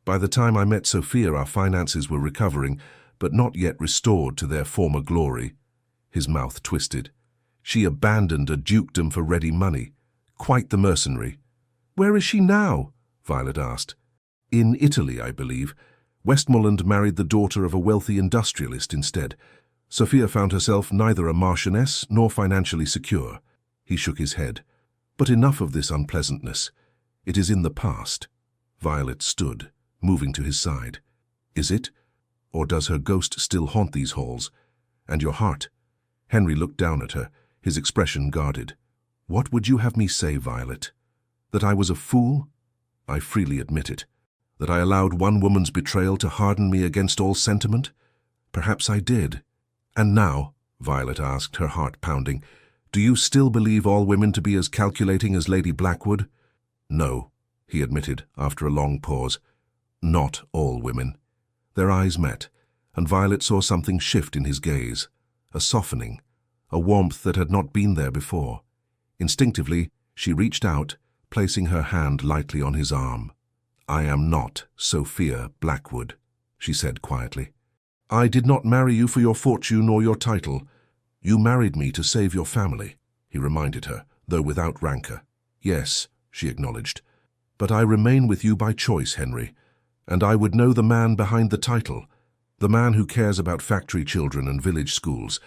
By the time I met Sophia, our finances were recovering, but not yet restored to their former glory. His mouth twisted. She abandoned a dukedom for ready money. Quite the mercenary. Where is she now? Violet asked. In Italy, I believe. Westmoreland married the daughter of a wealthy industrialist instead. Sophia found herself neither a marchioness nor financially secure. He shook his head. But enough of this unpleasantness. It is in the past. Violet stood, moving to his side. Is it? Or does her ghost still haunt these halls? And your heart? Henry looked down at her, his expression guarded. What would you have me say, Violet? That I was a fool? I freely admit it. That I allowed one woman's betrayal to harden me against all sentiment? Perhaps I did. And now, Violet asked, her heart pounding, do you still believe all women to be as calculating as Lady Blackwood? No, he admitted after a long pause. Not all women. Their eyes met, and Violet saw something shift in his gaze, a softening, a warmth that had not been there before. Instinctively, she reached out, placing her hand lightly on his arm. I am not Sophia Blackwood, she said quietly. I did not marry you for your fortune or your title. You married me to save your family, he reminded her, though without rancor. Yes, she acknowledged. But I remain with you by choice, Henry, and I would know the man behind the title, the man who cares about factory children and village schools,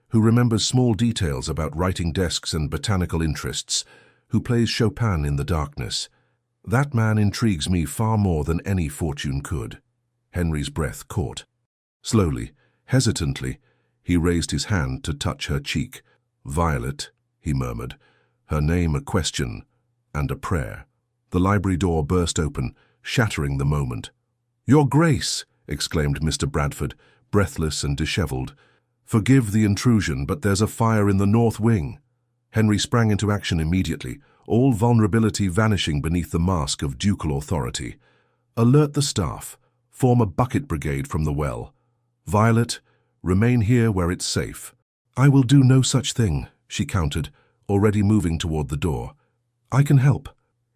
who remembers small details about writing desks and botanical interests, who plays Chopin in the darkness. That man intrigues me far more than any fortune could. Henry's breath caught. Slowly, hesitantly, he raised his hand to touch her cheek. Violet, he murmured, her name a question and a prayer. The library door burst open, shattering the moment. Your Grace, exclaimed Mr. Bradford, breathless and dishevelled. Forgive the intrusion, but there's a fire in the north wing. Henry sprang into action immediately, all vulnerability vanishing beneath the mask of ducal authority. Alert the staff. Form a bucket brigade from the well. Violet, remain here where it's safe. I will do no such thing, she countered, already moving toward the door. I can help.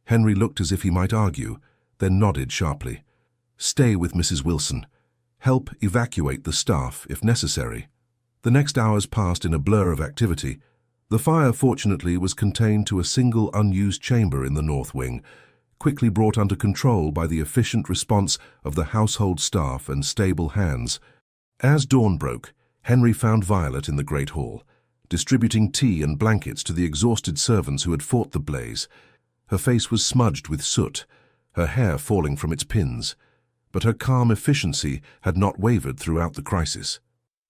Henry looked as if he might argue, then nodded sharply. Stay with Mrs. Wilson. Help evacuate the staff if necessary. The next hours passed in a blur of activity. The fire, fortunately, was contained to a single unused chamber in the north wing, quickly brought under control by the efficient response of the household staff and stable hands. As dawn broke, Henry found Violet in the great hall, distributing tea and blankets to the exhausted servants who had fought the blaze. Her face was smudged with soot, her hair falling from its pins, but her calm efficiency had not wavered throughout the crisis.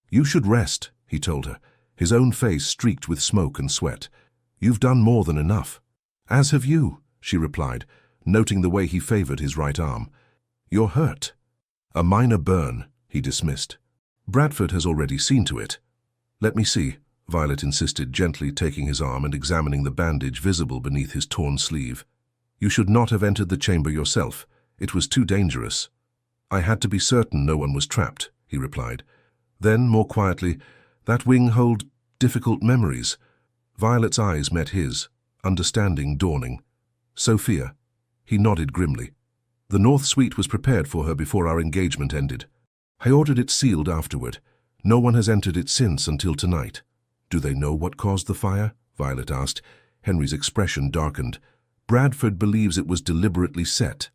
You should rest, he told her, his own face streaked with smoke and sweat. You've done more than enough. As have you, she replied, noting the way he favored his right arm. You're hurt. A minor burn, he dismissed. Bradford has already seen to it. Let me see, Violet insisted, gently taking his arm and examining the bandage visible beneath his torn sleeve. You should not have entered the chamber yourself. It was too dangerous. I had to be certain no one was trapped, he replied. Then, more quietly, that wing holds difficult memories. Violet's eyes met his, understanding dawning. Sophia. He nodded grimly. The north suite was prepared for her before our engagement ended. I ordered it sealed afterward. No one has entered it since until tonight. Do they know what caused the fire? Violet asked. Henry's expression darkened. Bradford believes it was deliberately set.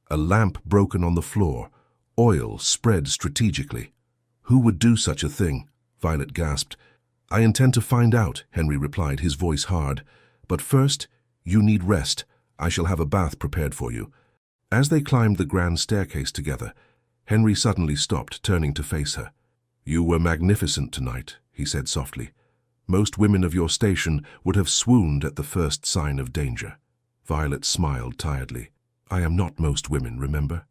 A lamp broken on the floor. Oil spread strategically. Who would do such a thing? Violet gasped. I intend to find out, Henry replied, his voice hard. But first, you need rest. I shall have a bath prepared for you. As they climbed the grand staircase together, Henry suddenly stopped, turning to face her. You were magnificent tonight, he said softly. Most women of your station would have swooned at the first sign of danger. Violet smiled tiredly. I am not most women, remember?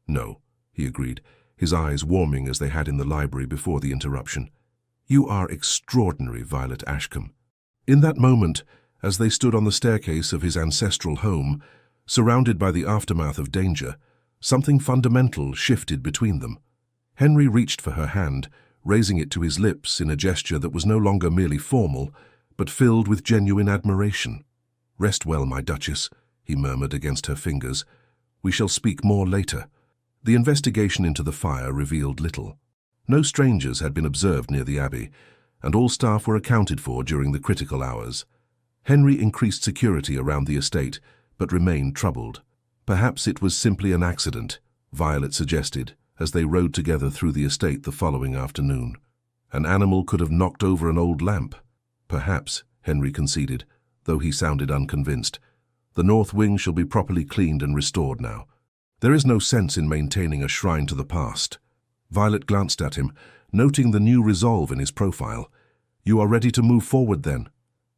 No, he agreed, his eyes warming as they had in the library before the interruption. You are extraordinary, Violet Ashcombe. In that moment, as they stood on the staircase of his ancestral home, surrounded by the aftermath of danger, something fundamental shifted between them. Henry reached for her hand, raising it to his lips in a gesture that was no longer merely formal, but filled with genuine admiration. Rest well, my Duchess, he murmured against her fingers. We shall speak more later. The investigation into the fire revealed little. No strangers had been observed near the abbey, and all staff were accounted for during the critical hours. Henry increased security around the estate, but remained troubled. Perhaps it was simply an accident, Violet suggested, as they rode together through the estate the following afternoon. An animal could have knocked over an old lamp. Perhaps, Henry conceded, though he sounded unconvinced. The north wing shall be properly cleaned and restored now. There is no sense in maintaining a shrine to the past. Violet glanced at him, noting the new resolve in his profile. You are ready to move forward, then?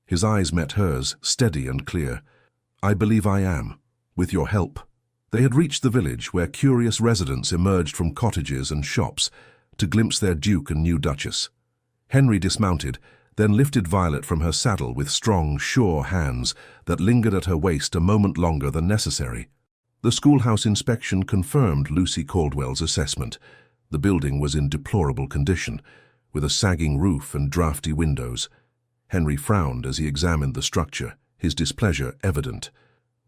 His eyes met hers, steady and clear. I believe I am, with your help. They had reached the village, where curious residents emerged from cottages and shops to glimpse their duke and new duchess. Henry dismounted, then lifted Violet from her saddle with strong, sure hands that lingered at her waist a moment longer than necessary. The schoolhouse inspection confirmed Lucy Caldwell's assessment. The building was in deplorable condition, with a sagging roof and draughty windows. Henry frowned as he examined the structure, his displeasure evident.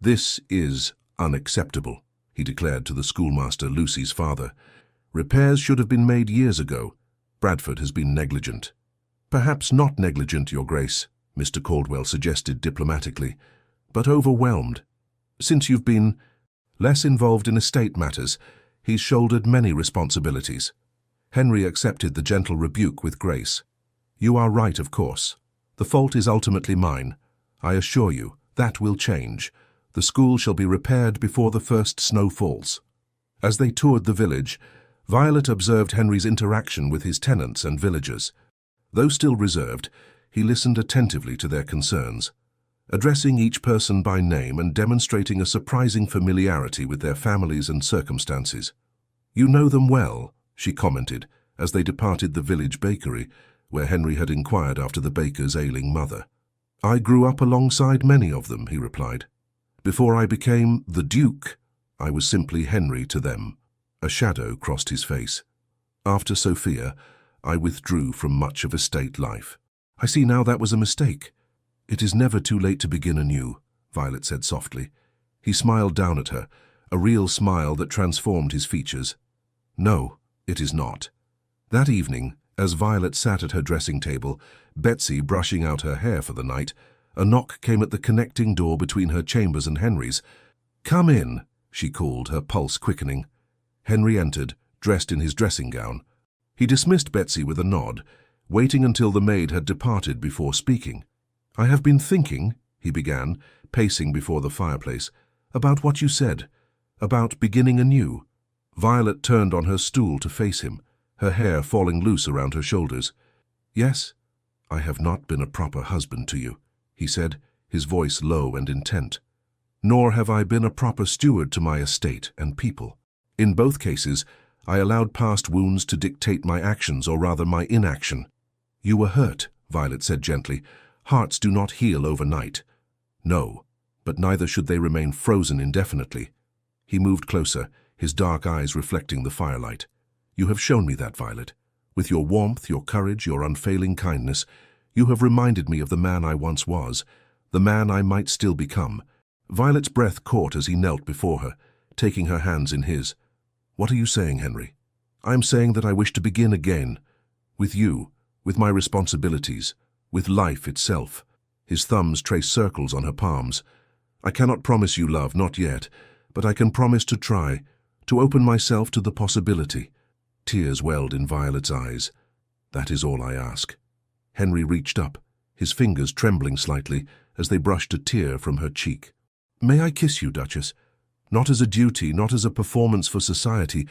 This is unacceptable, he declared to the schoolmaster, Lucy's father. Repairs should have been made years ago. Bradford has been negligent. Perhaps not negligent, Your Grace, Mr. Caldwell suggested diplomatically, but overwhelmed. Since you've been less involved in estate matters, he's shouldered many responsibilities. Henry accepted the gentle rebuke with grace. You are right, of course. The fault is ultimately mine. I assure you, that will change. The school shall be repaired before the first snow falls. As they toured the village, Violet observed Henry's interaction with his tenants and villagers. Though still reserved, he listened attentively to their concerns, addressing each person by name and demonstrating a surprising familiarity with their families and circumstances. You know them well, she commented, as they departed the village bakery, where Henry had inquired after the baker's ailing mother. I grew up alongside many of them, he replied. Before I became the Duke, I was simply Henry to them. A shadow crossed his face. After Sophia, I withdrew from much of estate life. I see now that was a mistake. It is never too late to begin anew, Violet said softly. He smiled down at her, a real smile that transformed his features. No, it is not. That evening, as Violet sat at her dressing table, Betsy brushing out her hair for the night, a knock came at the connecting door between her chambers and Henry's. Come in, she called, her pulse quickening. Henry entered, dressed in his dressing gown. He dismissed Betsy with a nod, waiting until the maid had departed before speaking. I have been thinking, he began, pacing before the fireplace, about what you said, about beginning anew. Violet turned on her stool to face him, her hair falling loose around her shoulders. Yes, I have not been a proper husband to you, he said, his voice low and intent. Nor have I been a proper steward to my estate and people. In both cases, I allowed past wounds to dictate my actions, or rather my inaction. You were hurt, Violet said gently. Hearts do not heal overnight. No, but neither should they remain frozen indefinitely. He moved closer, his dark eyes reflecting the firelight. You have shown me that, Violet. With your warmth, your courage, your unfailing kindness, you have reminded me of the man I once was, the man I might still become. Violet's breath caught as he knelt before her, taking her hands in his. What are you saying, Henry? I am saying that I wish to begin again. With you, with my responsibilities, with life itself. His thumbs traced circles on her palms. I cannot promise you love, not yet, but I can promise to try, to open myself to the possibility. Tears welled in Violet's eyes. That is all I ask. Henry reached up, his fingers trembling slightly as they brushed a tear from her cheek. May I kiss you, Duchess? Not as a duty, not as a performance for society,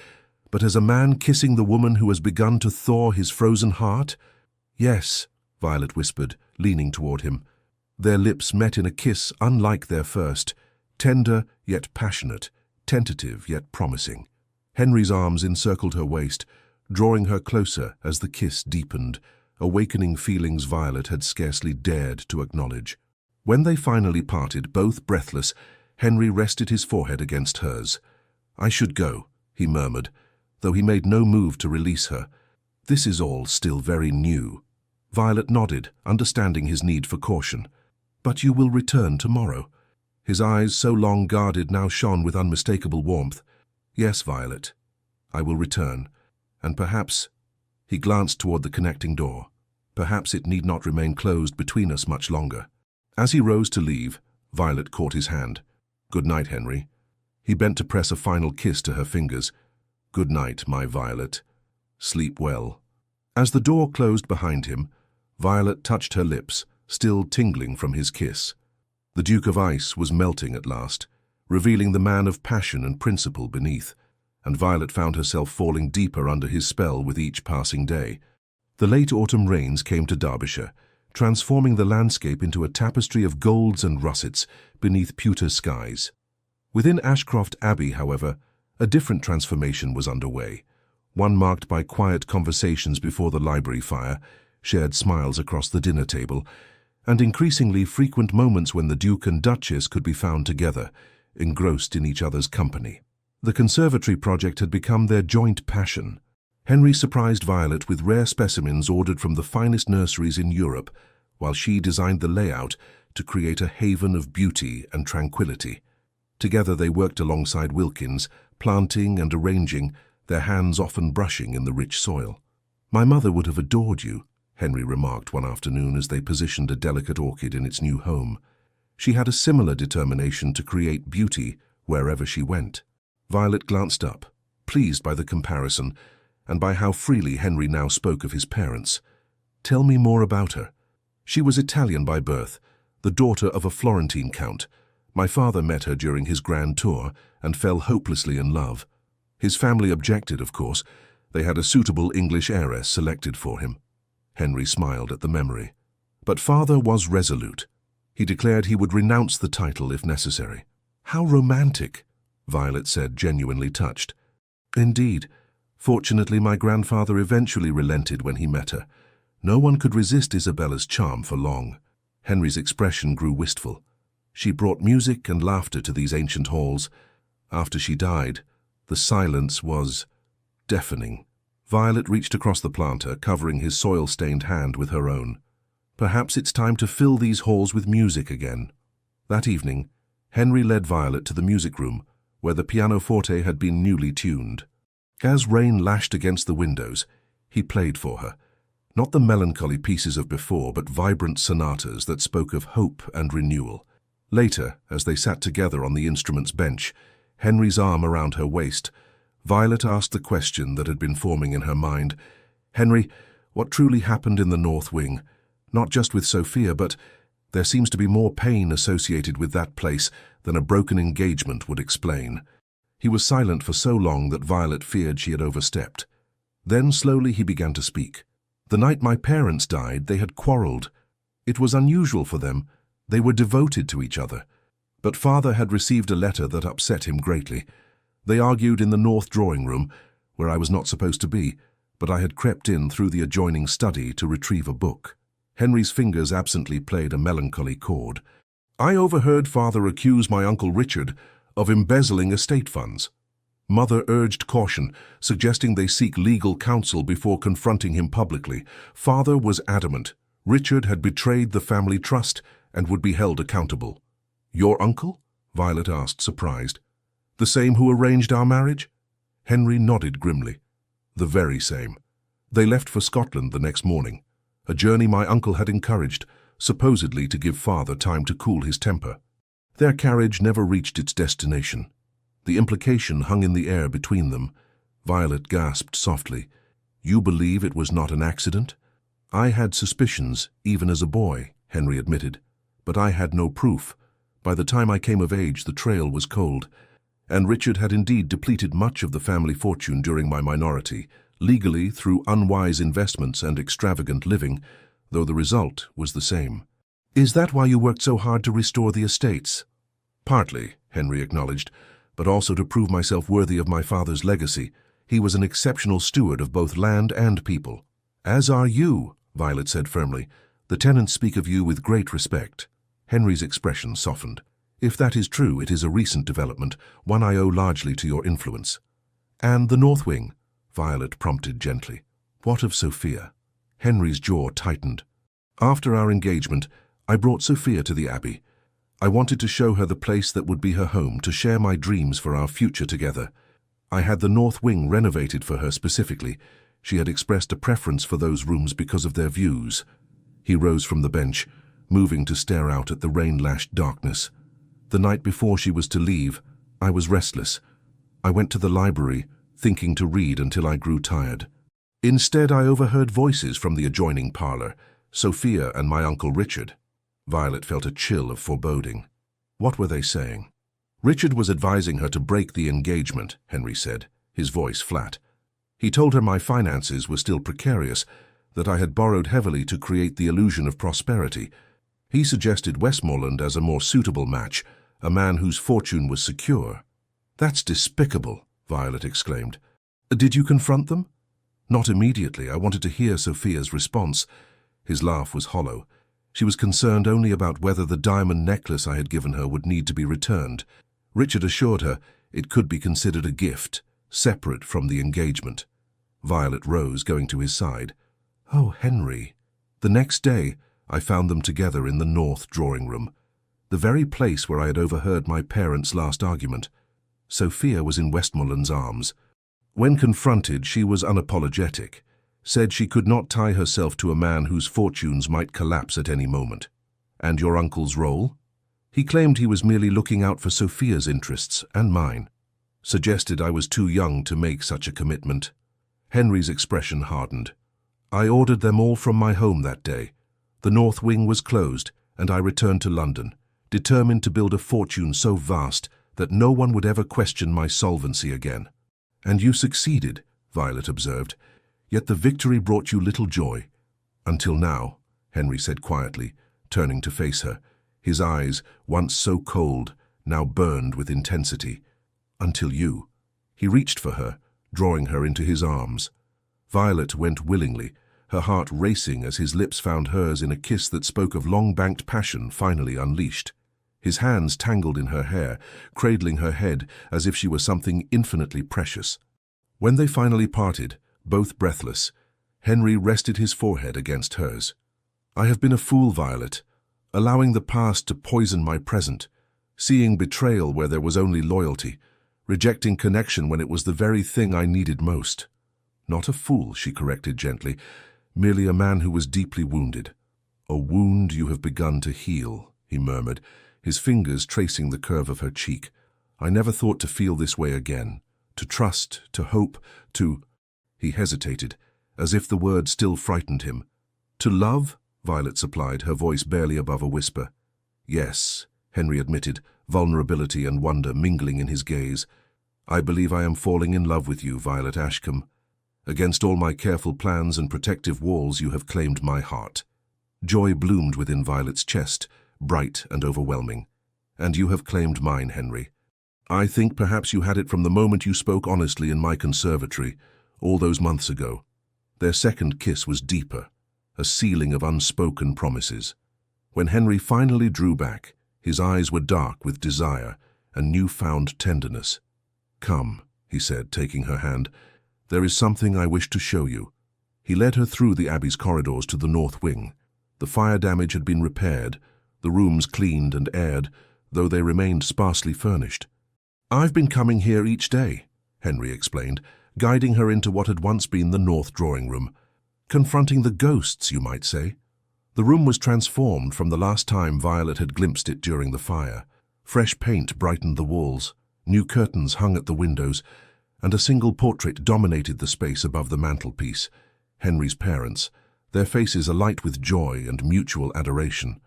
but as a man kissing the woman who has begun to thaw his frozen heart? Yes, Violet whispered, leaning toward him. Their lips met in a kiss unlike their first, tender yet passionate, tentative yet promising. Henry's arms encircled her waist, drawing her closer as the kiss deepened, awakening feelings Violet had scarcely dared to acknowledge. When they finally parted, both breathless, Henry rested his forehead against hers. I should go, he murmured, though he made no move to release her. This is all still very new. Violet nodded, understanding his need for caution. But you will return tomorrow. His eyes, so long guarded, now shone with unmistakable warmth. Yes, Violet. I will return, and perhaps—" He glanced toward the connecting door. Perhaps it need not remain closed between us much longer. As he rose to leave, Violet caught his hand. "Good night, Henry." He bent to press a final kiss to her fingers. "Good night, my Violet. Sleep well." As the door closed behind him, Violet touched her lips, still tingling from his kiss. The Duke of Ice was melting at last, revealing the man of passion and principle beneath, and Violet found herself falling deeper under his spell with each passing day. The late autumn rains came to Derbyshire, transforming the landscape into a tapestry of golds and russets beneath pewter skies. Within Ashcroft Abbey, however, a different transformation was underway, one marked by quiet conversations before the library fire, shared smiles across the dinner table, and increasingly frequent moments when the Duke and Duchess could be found together, engrossed in each other's company. The conservatory project had become their joint passion. Henry surprised Violet with rare specimens ordered from the finest nurseries in Europe, while she designed the layout to create a haven of beauty and tranquility. Together they worked alongside Wilkins, planting and arranging, their hands often brushing in the rich soil. "My mother would have adored you," Henry remarked one afternoon as they positioned a delicate orchid in its new home. She had a similar determination to create beauty wherever she went. Violet glanced up, pleased by the comparison, and by how freely Henry now spoke of his parents. "Tell me more about her." "She was Italian by birth, the daughter of a Florentine count. My father met her during his grand tour and fell hopelessly in love. His family objected, of course. They had a suitable English heiress selected for him." Henry smiled at the memory. But father was resolute. He declared he would renounce the title if necessary. "How romantic," Violet said, genuinely touched. "Indeed. Fortunately, my grandfather eventually relented when he met her. No one could resist Isabella's charm for long." Henry's expression grew wistful. "She brought music and laughter to these ancient halls. After she died, the silence was deafening." Violet reached across the planter, covering his soil-stained hand with her own. "Perhaps it's time to fill these halls with music again." That evening, Henry led Violet to the music room, where the pianoforte had been newly tuned. As rain lashed against the windows, he played for her. Not the melancholy pieces of before, but vibrant sonatas that spoke of hope and renewal. Later, as they sat together on the instrument's bench, Henry's arm around her waist, Violet asked the question that had been forming in her mind. "Henry, what truly happened in the North Wing? Not just with Sophia, but there seems to be more pain associated with that place than a broken engagement would explain." He was silent for so long that Violet feared she had overstepped. Then slowly he began to speak. "The night my parents died, they had quarreled. It was unusual for them. They were devoted to each other. But father had received a letter that upset him greatly. They argued in the north drawing room, where I was not supposed to be, but I had crept in through the adjoining study to retrieve a book." Henry's fingers absently played a melancholy chord. "I overheard father accuse my Uncle Richard of embezzling estate funds. Mother urged caution, suggesting they seek legal counsel before confronting him publicly. Father was adamant. Richard had betrayed the family trust and would be held accountable." "Your uncle?" Violet asked, surprised. "The same who arranged our marriage?" Henry nodded grimly. "The very same. They left for Scotland the next morning, a journey my uncle had encouraged, supposedly to give father time to cool his temper. Their carriage never reached its destination. The implication hung in the air between them." Violet gasped softly. "You believe it was not an accident?" "I had suspicions, even as a boy," Henry admitted, "but I had no proof. By the time I came of age, the trail was cold. And Richard had indeed depleted much of the family fortune during my minority, legally through unwise investments and extravagant living, though the result was the same." "Is that why you worked so hard to restore the estates?" "Partly," Henry acknowledged, "but also to prove myself worthy of my father's legacy. He was an exceptional steward of both land and people." "As are you," Violet said firmly. "The tenants speak of you with great respect." Henry's expression softened. "If that is true, it is a recent development, one I owe largely to your influence." "And the North Wing?" Violet prompted gently. "What of Sophia?" Henry's jaw tightened. "After our engagement, I brought Sophia to the Abbey. I wanted to show her the place that would be her home, to share my dreams for our future together. I had the north wing renovated for her specifically. She had expressed a preference for those rooms because of their views. He rose from the bench, moving to stare out at the rain-lashed darkness. The night before she was to leave, I was restless. I went to the library, thinking to read until I grew tired. Instead, I overheard voices from the adjoining parlor, Sophia and my Uncle Richard. Violet felt a chill of foreboding. What were they saying? Richard was advising her to break the engagement, Henry said, his voice flat. He told her my finances were still precarious, that I had borrowed heavily to create the illusion of prosperity. He suggested Westmoreland as a more suitable match, a man whose fortune was secure. That's despicable, Violet exclaimed. Did you confront them? Not immediately. I wanted to hear Sophia's response. His laugh was hollow. She was concerned only about whether the diamond necklace I had given her would need to be returned. Richard assured her it could be considered a gift, separate from the engagement. Violet rose, going to his side. Oh, Henry. The next day, I found them together in the north drawing room, the very place where I had overheard my parents' last argument. Sophia was in Westmoreland's arms. When confronted, she was unapologetic, said she could not tie herself to a man whose fortunes might collapse at any moment. And your uncle's role? He claimed he was merely looking out for Sophia's interests and mine. Suggested I was too young to make such a commitment. Henry's expression hardened. I ordered them all from my home that day. The north wing was closed, and I returned to London, determined to build a fortune so vast that no one would ever question my solvency again. And you succeeded, Violet observed, yet the victory brought you little joy. Until now, Henry said quietly, turning to face her. His eyes, once so cold, now burned with intensity. Until you. He reached for her, drawing her into his arms. Violet went willingly, her heart racing as his lips found hers in a kiss that spoke of long-banked passion finally unleashed. His hands tangled in her hair, cradling her head as if she were something infinitely precious. When they finally parted, both breathless, Henry rested his forehead against hers. I have been a fool, Violet, allowing the past to poison my present, seeing betrayal where there was only loyalty, rejecting connection when it was the very thing I needed most. Not a fool, she corrected gently, merely a man who was deeply wounded. A wound you have begun to heal, he murmured, his fingers tracing the curve of her cheek. I never thought to feel this way again, to trust, to hope, to... He hesitated, as if the word still frightened him. To love? Violet supplied, her voice barely above a whisper. Yes, Henry admitted, vulnerability and wonder mingling in his gaze. I believe I am falling in love with you, Violet Ashcombe. Against all my careful plans and protective walls, you have claimed my heart. Joy bloomed within Violet's chest, bright and overwhelming. And you have claimed mine, Henry. I think perhaps you had it from the moment you spoke honestly in my conservatory, all those months ago. Their second kiss was deeper, a sealing of unspoken promises. When Henry finally drew back, his eyes were dark with desire and newfound tenderness. Come, he said, taking her hand. There is something I wish to show you. He led her through the Abbey's corridors to the north wing. The fire damage had been repaired, the rooms cleaned and aired, though they remained sparsely furnished. I've been coming here each day, Henry explained, guiding her into what had once been the north drawing room. Confronting the ghosts, you might say. The room was transformed from the last time Violet had glimpsed it during the fire. Fresh paint brightened the walls, new curtains hung at the windows, and a single portrait dominated the space above the mantelpiece. Henry's parents, their faces alight with joy and mutual adoration.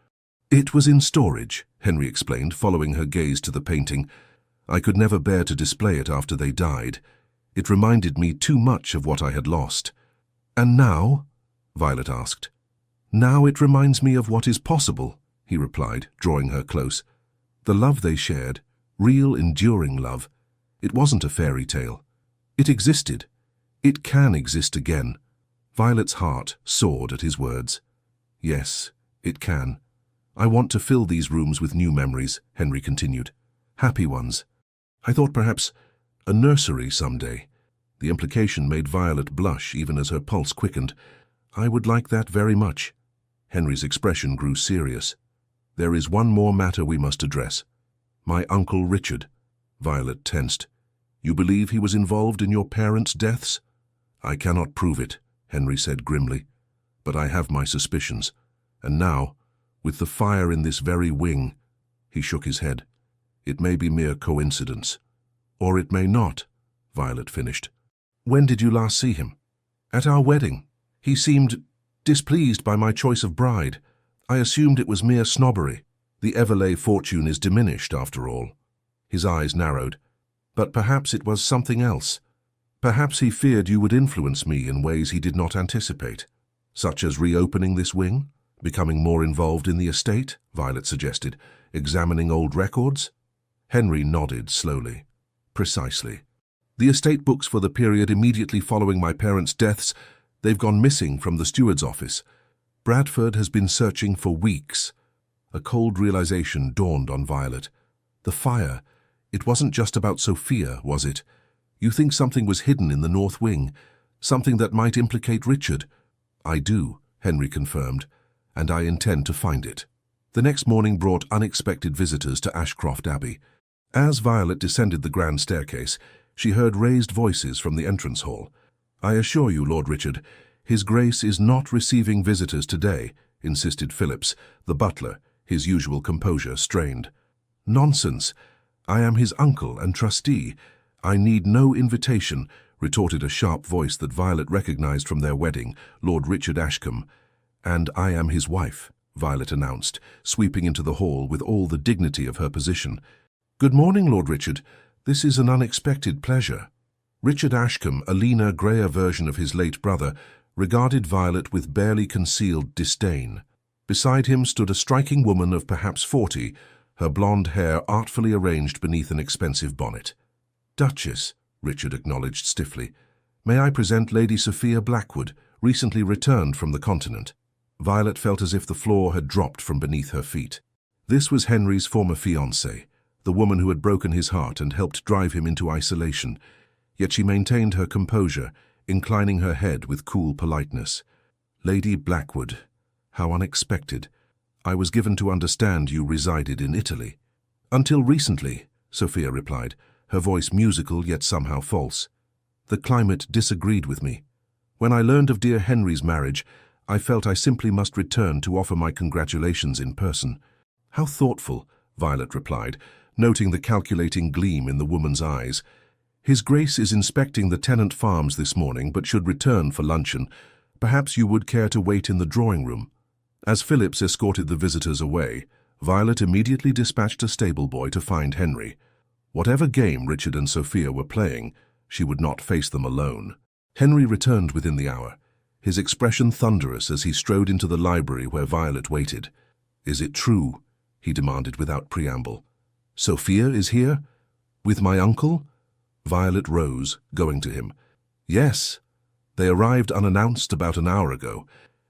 It was in storage, Henry explained, following her gaze to the painting. I could never bear to display it after they died. It reminded me too much of what I had lost. And now? Violet asked. Now it reminds me of what is possible, he replied, drawing her close. The love they shared, real, enduring love. It wasn't a fairy tale. It existed. It can exist again. Violet's heart soared at his words. Yes, it can. I want to fill these rooms with new memories, Henry continued. Happy ones. I thought perhaps a nursery someday. The implication made Violet blush even as her pulse quickened. I would like that very much. Henry's expression grew serious. There is one more matter we must address. My Uncle Richard. Violet tensed. You believe he was involved in your parents' deaths? I cannot prove it, Henry said grimly, but I have my suspicions. And now, with the fire in this very wing, he shook his head. It may be mere coincidence. Or it may not, Violet finished. When did you last see him? At our wedding. He seemed displeased by my choice of bride. I assumed it was mere snobbery. The Everleigh fortune is diminished, after all. His eyes narrowed. But perhaps it was something else. Perhaps he feared you would influence me in ways he did not anticipate. Such as reopening this wing? Becoming more involved in the estate? Violet suggested. Examining old records? Henry nodded slowly. Precisely. The estate books for the period immediately following my parents' deaths, they've gone missing from the steward's office. Bradford has been searching for weeks. A cold realization dawned on Violet. The fire. It wasn't just about Sophia, was it? You think something was hidden in the north wing, something that might implicate Richard? I do, Henry confirmed, and I intend to find it. The next morning brought unexpected visitors to Ashcroft Abbey. As Violet descended the grand staircase, she heard raised voices from the entrance hall. I assure you, Lord Richard, His Grace is not receiving visitors today, insisted Phillips, the butler, his usual composure strained. Nonsense. I am his uncle and trustee. I need no invitation, retorted a sharp voice that Violet recognized from their wedding, Lord Richard Ashcombe. And I am his wife, Violet announced, sweeping into the hall with all the dignity of her position. Good morning, Lord Richard. This is an unexpected pleasure. Richard Ashcombe, a leaner, greyer version of his late brother, regarded Violet with barely concealed disdain. Beside him stood a striking woman of perhaps 40, her blonde hair artfully arranged beneath an expensive bonnet. Duchess, Richard acknowledged stiffly. May I present Lady Sophia Blackwood, recently returned from the continent. Violet felt as if the floor had dropped from beneath her feet. This was Henry's former fiancée, the woman who had broken his heart and helped drive him into isolation. Yet she maintained her composure, inclining her head with cool politeness. Lady Blackwood, how unexpected. I was given to understand you resided in Italy. Until recently, Sophia replied, her voice musical yet somehow false. The climate disagreed with me. When I learned of dear Henry's marriage, I felt I simply must return to offer my congratulations in person. How thoughtful, Violet replied, noting the calculating gleam in the woman's eyes. His Grace is inspecting the tenant farms this morning, but should return for luncheon. Perhaps you would care to wait in the drawing room. As Phillips escorted the visitors away, Violet immediately dispatched a stable boy to find Henry. Whatever game Richard and Sophia were playing, she would not face them alone. Henry returned within the hour, his expression thunderous as he strode into the library where Violet waited. Is it true? He demanded without preamble. Sophia is here? With my uncle? Violet rose, going to him. Yes. They arrived unannounced about an hour ago.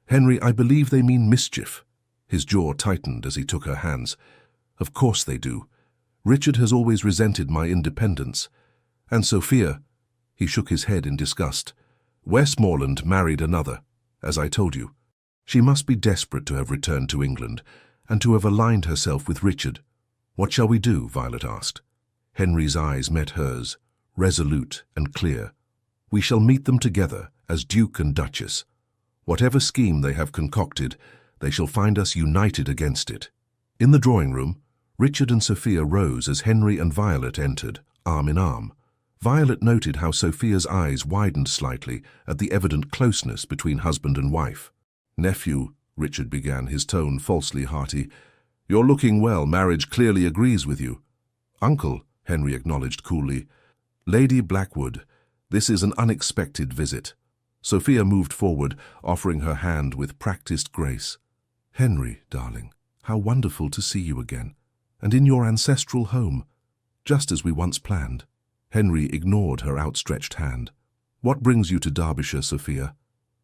Henry, I believe they mean mischief. His jaw tightened as he took her hands. Of course they do. Richard has always resented my independence. And Sophia, he shook his head in disgust. Westmoreland married another, as I told you. She must be desperate to have returned to England and to have aligned herself with Richard. What shall we do? Violet asked. Henry's eyes met hers, resolute and clear. We shall meet them together as Duke and Duchess. Whatever scheme they have concocted, they shall find us united against it. In the drawing room, Richard and Sophia rose as Henry and Violet entered, arm in arm. Violet noted how Sophia's eyes widened slightly at the evident closeness between husband and wife. Nephew, Richard began, his tone falsely hearty. You're looking well. Marriage clearly agrees with you. Uncle, Henry acknowledged coolly. Lady Blackwood, this is an unexpected visit. Sophia moved forward, offering her hand with practiced grace. Henry, darling, how wonderful to see you again, and in your ancestral home, just as we once planned. Henry ignored her outstretched hand. What brings you to Derbyshire, Sophia?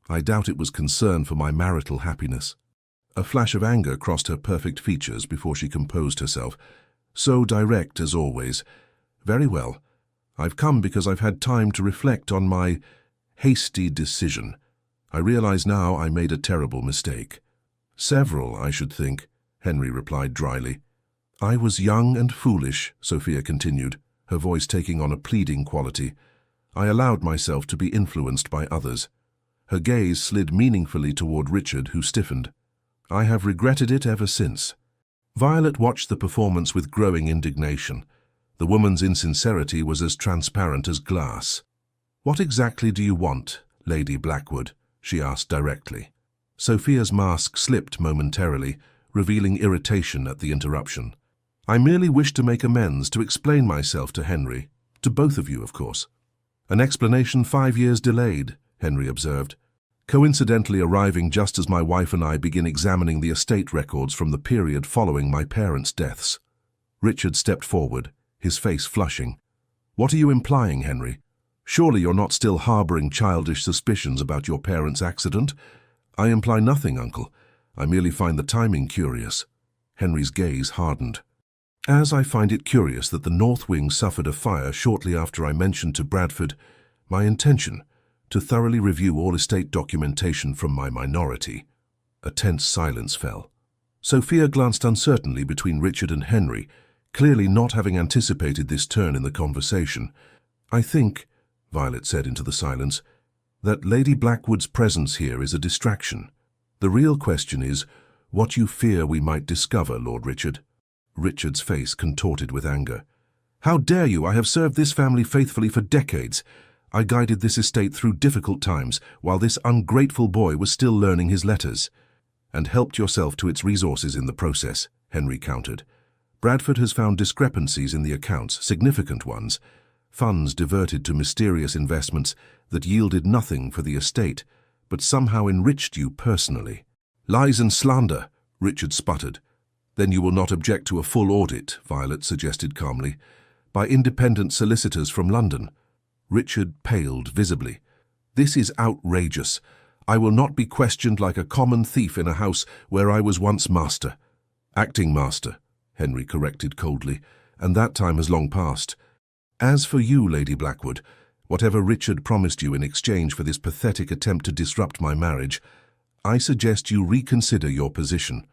I doubt it was concern for my marital happiness. A flash of anger crossed her perfect features before she composed herself. So direct as always. Very well. I've come because I've had time to reflect on my hasty decision. I realize now I made a terrible mistake. Several, I should think, Henry replied dryly. I was young and foolish, Sophia continued. her voice taking on a pleading quality. I allowed myself to be influenced by others. Her gaze slid meaningfully toward Richard, who stiffened. I have regretted it ever since. Violet watched the performance with growing indignation. The woman's insincerity was as transparent as glass. "What exactly do you want, Lady Blackwood?" she asked directly. Sophia's mask slipped momentarily, revealing irritation at the interruption. "I merely wish to make amends, to explain myself to Henry. To both of you, of course." "An explanation 5 years delayed," Henry observed, "coincidentally arriving just as my wife and I begin examining the estate records from the period following my parents' deaths." Richard stepped forward, his face flushing. "What are you implying, Henry? Surely you're not still harboring childish suspicions about your parents' accident?" "I imply nothing, Uncle. I merely find the timing curious." Henry's gaze hardened. "As I find it curious that the North Wing suffered a fire shortly after I mentioned to Bradford my intention to thoroughly review all estate documentation from my minority." A tense silence fell. Sophia glanced uncertainly between Richard and Henry, clearly not having anticipated this turn in the conversation. "I think," Violet said into the silence, "that Lady Blackwood's presence here is a distraction. The real question is what you fear we might discover, Lord Richard." Richard's face contorted with anger. "How dare you? I have served this family faithfully for decades. I guided this estate through difficult times while this ungrateful boy was still learning his letters." "And helped yourself to its resources in the process," Henry countered. "Bradford has found discrepancies in the accounts, significant ones. Funds diverted to mysterious investments that yielded nothing for the estate, but somehow enriched you personally." "Lies and slander," Richard sputtered. "Then you will not object to a full audit," Violet suggested calmly, "by independent solicitors from London." Richard paled visibly. "This is outrageous. I will not be questioned like a common thief in a house where I was once master." "Acting master," Henry corrected coldly, "and that time has long passed. As for you, Lady Blackwood, whatever Richard promised you in exchange for this pathetic attempt to disrupt my marriage, I suggest you reconsider your position.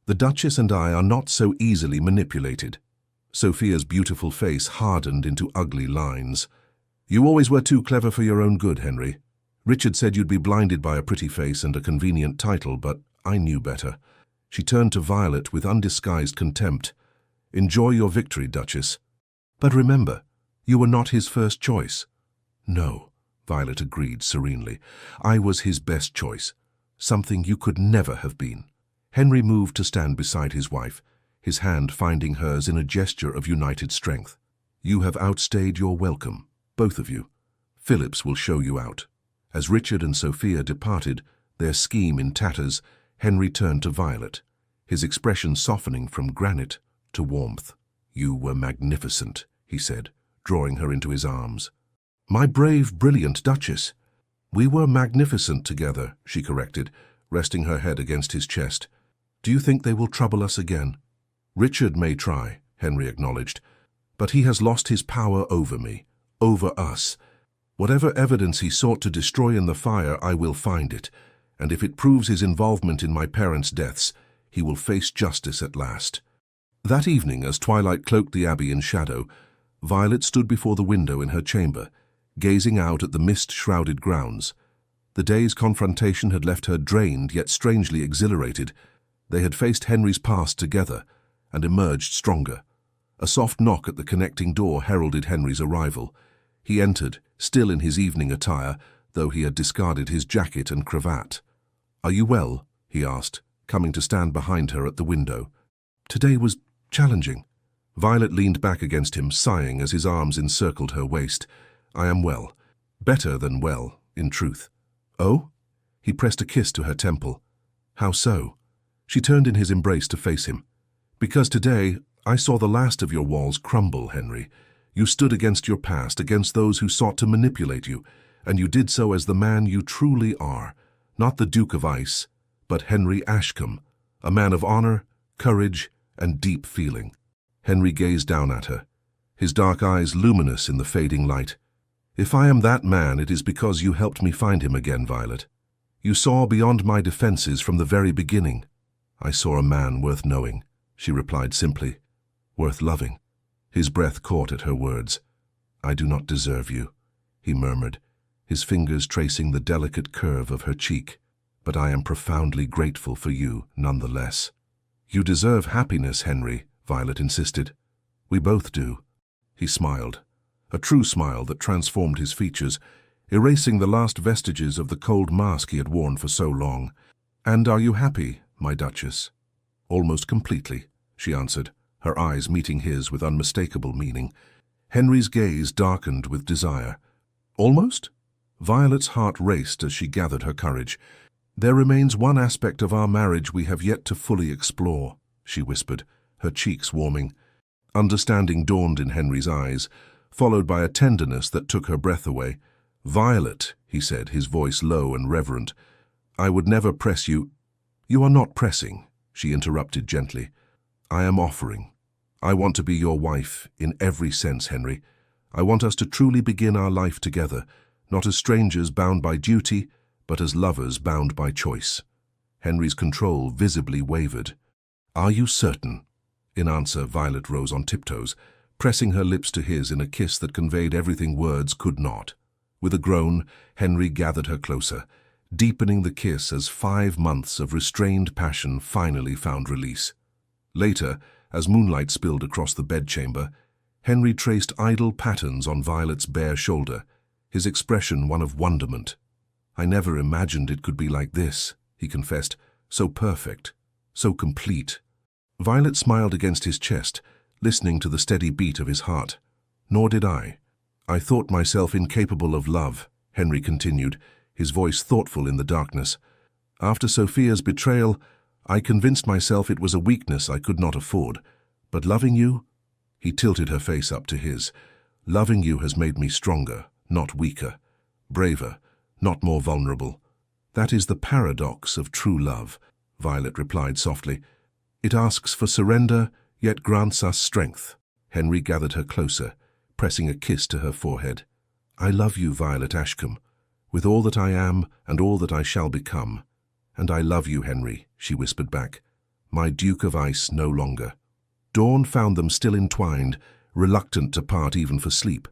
The Duchess and I are not so easily manipulated." Sophia's beautiful face hardened into ugly lines. "You always were too clever for your own good, Henry. Richard said you'd be blinded by a pretty face and a convenient title, but I knew better." She turned to Violet with undisguised contempt. "Enjoy your victory, Duchess. But remember, you were not his first choice." "No," Violet agreed serenely. "I was his best choice, something you could never have been." Henry moved to stand beside his wife, his hand finding hers in a gesture of united strength. "You have outstayed your welcome, both of you. Phillips will show you out." As Richard and Sophia departed, their scheme in tatters, Henry turned to Violet, his expression softening from granite to warmth. "You were magnificent," he said, drawing her into his arms. "My brave, brilliant Duchess." "We were magnificent together," she corrected, resting her head against his chest. "Do you think they will trouble us again?" "Richard may try," Henry acknowledged, "but he has lost his power over me, over us. Whatever evidence he sought to destroy in the fire, I will find it, and if it proves his involvement in my parents' deaths, he will face justice at last." That evening, as twilight cloaked the abbey in shadow, Violet stood before the window in her chamber, gazing out at the mist-shrouded grounds. The day's confrontation had left her drained yet strangely exhilarated. They had faced Henry's past together and emerged stronger. A soft knock at the connecting door heralded Henry's arrival. He entered, still in his evening attire, though he had discarded his jacket and cravat. "Are you well?" he asked, coming to stand behind her at the window. "Today was challenging." Violet leaned back against him, sighing as his arms encircled her waist. "I am well. Better than well, in truth." "Oh?" He pressed a kiss to her temple. "How so?" She turned in his embrace to face him. "Because today I saw the last of your walls crumble, Henry. You stood against your past, against those who sought to manipulate you, and you did so as the man you truly are, not the Duke of Ice, but Henry Ashcombe, a man of honor, courage, and deep feeling." Henry gazed down at her, his dark eyes luminous in the fading light. "If I am that man, it is because you helped me find him again, Violet. You saw beyond my defenses from the very beginning." "I saw a man worth knowing," she replied simply. "Worth loving." His breath caught at her words. "I do not deserve you," he murmured, his fingers tracing the delicate curve of her cheek. "But I am profoundly grateful for you, nonetheless." "You deserve happiness, Henry," Violet insisted. "We both do." He smiled, a true smile that transformed his features, erasing the last vestiges of the cold mask he had worn for so long. "And are you happy, my Duchess?" "Almost completely," she answered, her eyes meeting his with unmistakable meaning. Henry's gaze darkened with desire. "Almost?" Violet's heart raced as she gathered her courage. "There remains one aspect of our marriage we have yet to fully explore," she whispered, her cheeks warming. Understanding dawned in Henry's eyes, followed by a tenderness that took her breath away. "Violet," he said, his voice low and reverent, "I would never press you—" "You are not pressing," she interrupted gently. "I am offering. I want to be your wife in every sense, Henry. I want us to truly begin our life together, not as strangers bound by duty, but as lovers bound by choice." Henry's control visibly wavered. "Are you certain?" In answer, Violet rose on tiptoes, pressing her lips to his in a kiss that conveyed everything words could not. With a groan, Henry gathered her closer, deepening the kiss as 5 months of restrained passion finally found release. Later, as moonlight spilled across the bedchamber, Henry traced idle patterns on Violet's bare shoulder, his expression one of wonderment. "I never imagined it could be like this," he confessed, "so perfect, so complete." Violet smiled against his chest, listening to the steady beat of his heart. "Nor did I. I thought myself incapable of love," Henry continued, his voice thoughtful in the darkness. "After Sophia's betrayal, I convinced myself it was a weakness I could not afford. But loving you—" He tilted her face up to his. "Loving you has made me stronger, not weaker. Braver, not more vulnerable. That is the paradox of true love," Violet replied softly. "It asks for surrender, yet grants us strength." Henry gathered her closer, pressing a kiss to her forehead. "I love you, Violet Ashcombe, with all that I am and all that I shall become. And I love you, Henry," she whispered back, "my Duke of Ice no longer." Dawn found them still entwined, reluctant to part even for sleep.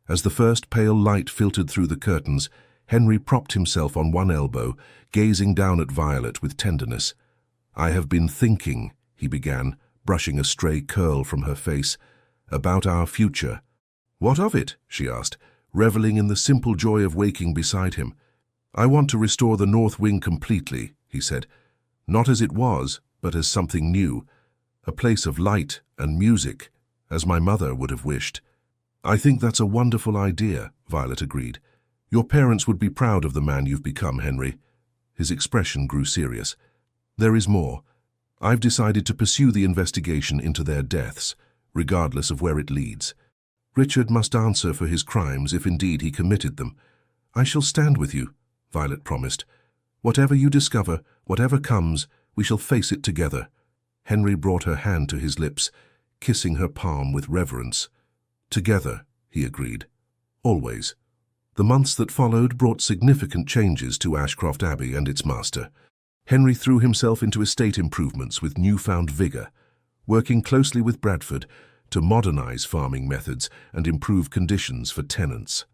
As the first pale light filtered through the curtains, Henry propped himself on one elbow, gazing down at Violet with tenderness. "I have been thinking," he began, brushing a stray curl from her face, "about our future." "What of it?" she asked, reveling in the simple joy of waking beside him. "I want to restore the North Wing completely," he said. "Not as it was, but as something new. A place of light and music, as my mother would have wished." "I think that's a wonderful idea," Violet agreed. "Your parents would be proud of the man you've become, Henry." His expression grew serious. "There is more. I've decided to pursue the investigation into their deaths, regardless of where it leads. Richard must answer for his crimes if indeed he committed them. I shall stand with you," Violet promised. "Whatever you discover, whatever comes, we shall face it together." Henry brought her hand to his lips, kissing her palm with reverence. "Together," he agreed. "Always." The months that followed brought significant changes to Ashcroft Abbey and its master. Henry threw himself into estate improvements with newfound vigor, working closely with Bradford to modernize farming methods and improve conditions for tenants.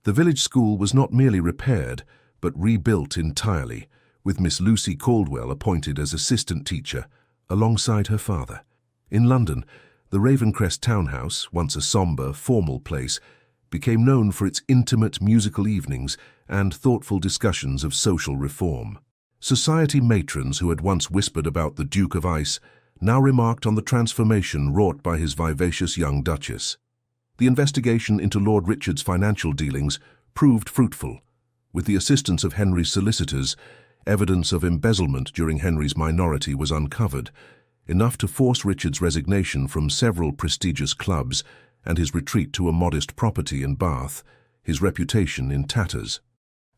The village school was not merely repaired, but rebuilt entirely, with Miss Lucy Caldwell appointed as assistant teacher, alongside her father. In London, the Ravencrest townhouse, once a sombre, formal place, became known for its intimate musical evenings and thoughtful discussions of social reform. Society matrons who had once whispered about the Duke of Ice now remarked on the transformation wrought by his vivacious young Duchess. The investigation into Lord Richard's financial dealings proved fruitful. With the assistance of Henry's solicitors, evidence of embezzlement during Henry's minority was uncovered, enough to force Richard's resignation from several prestigious clubs and his retreat to a modest property in Bath, his reputation in tatters.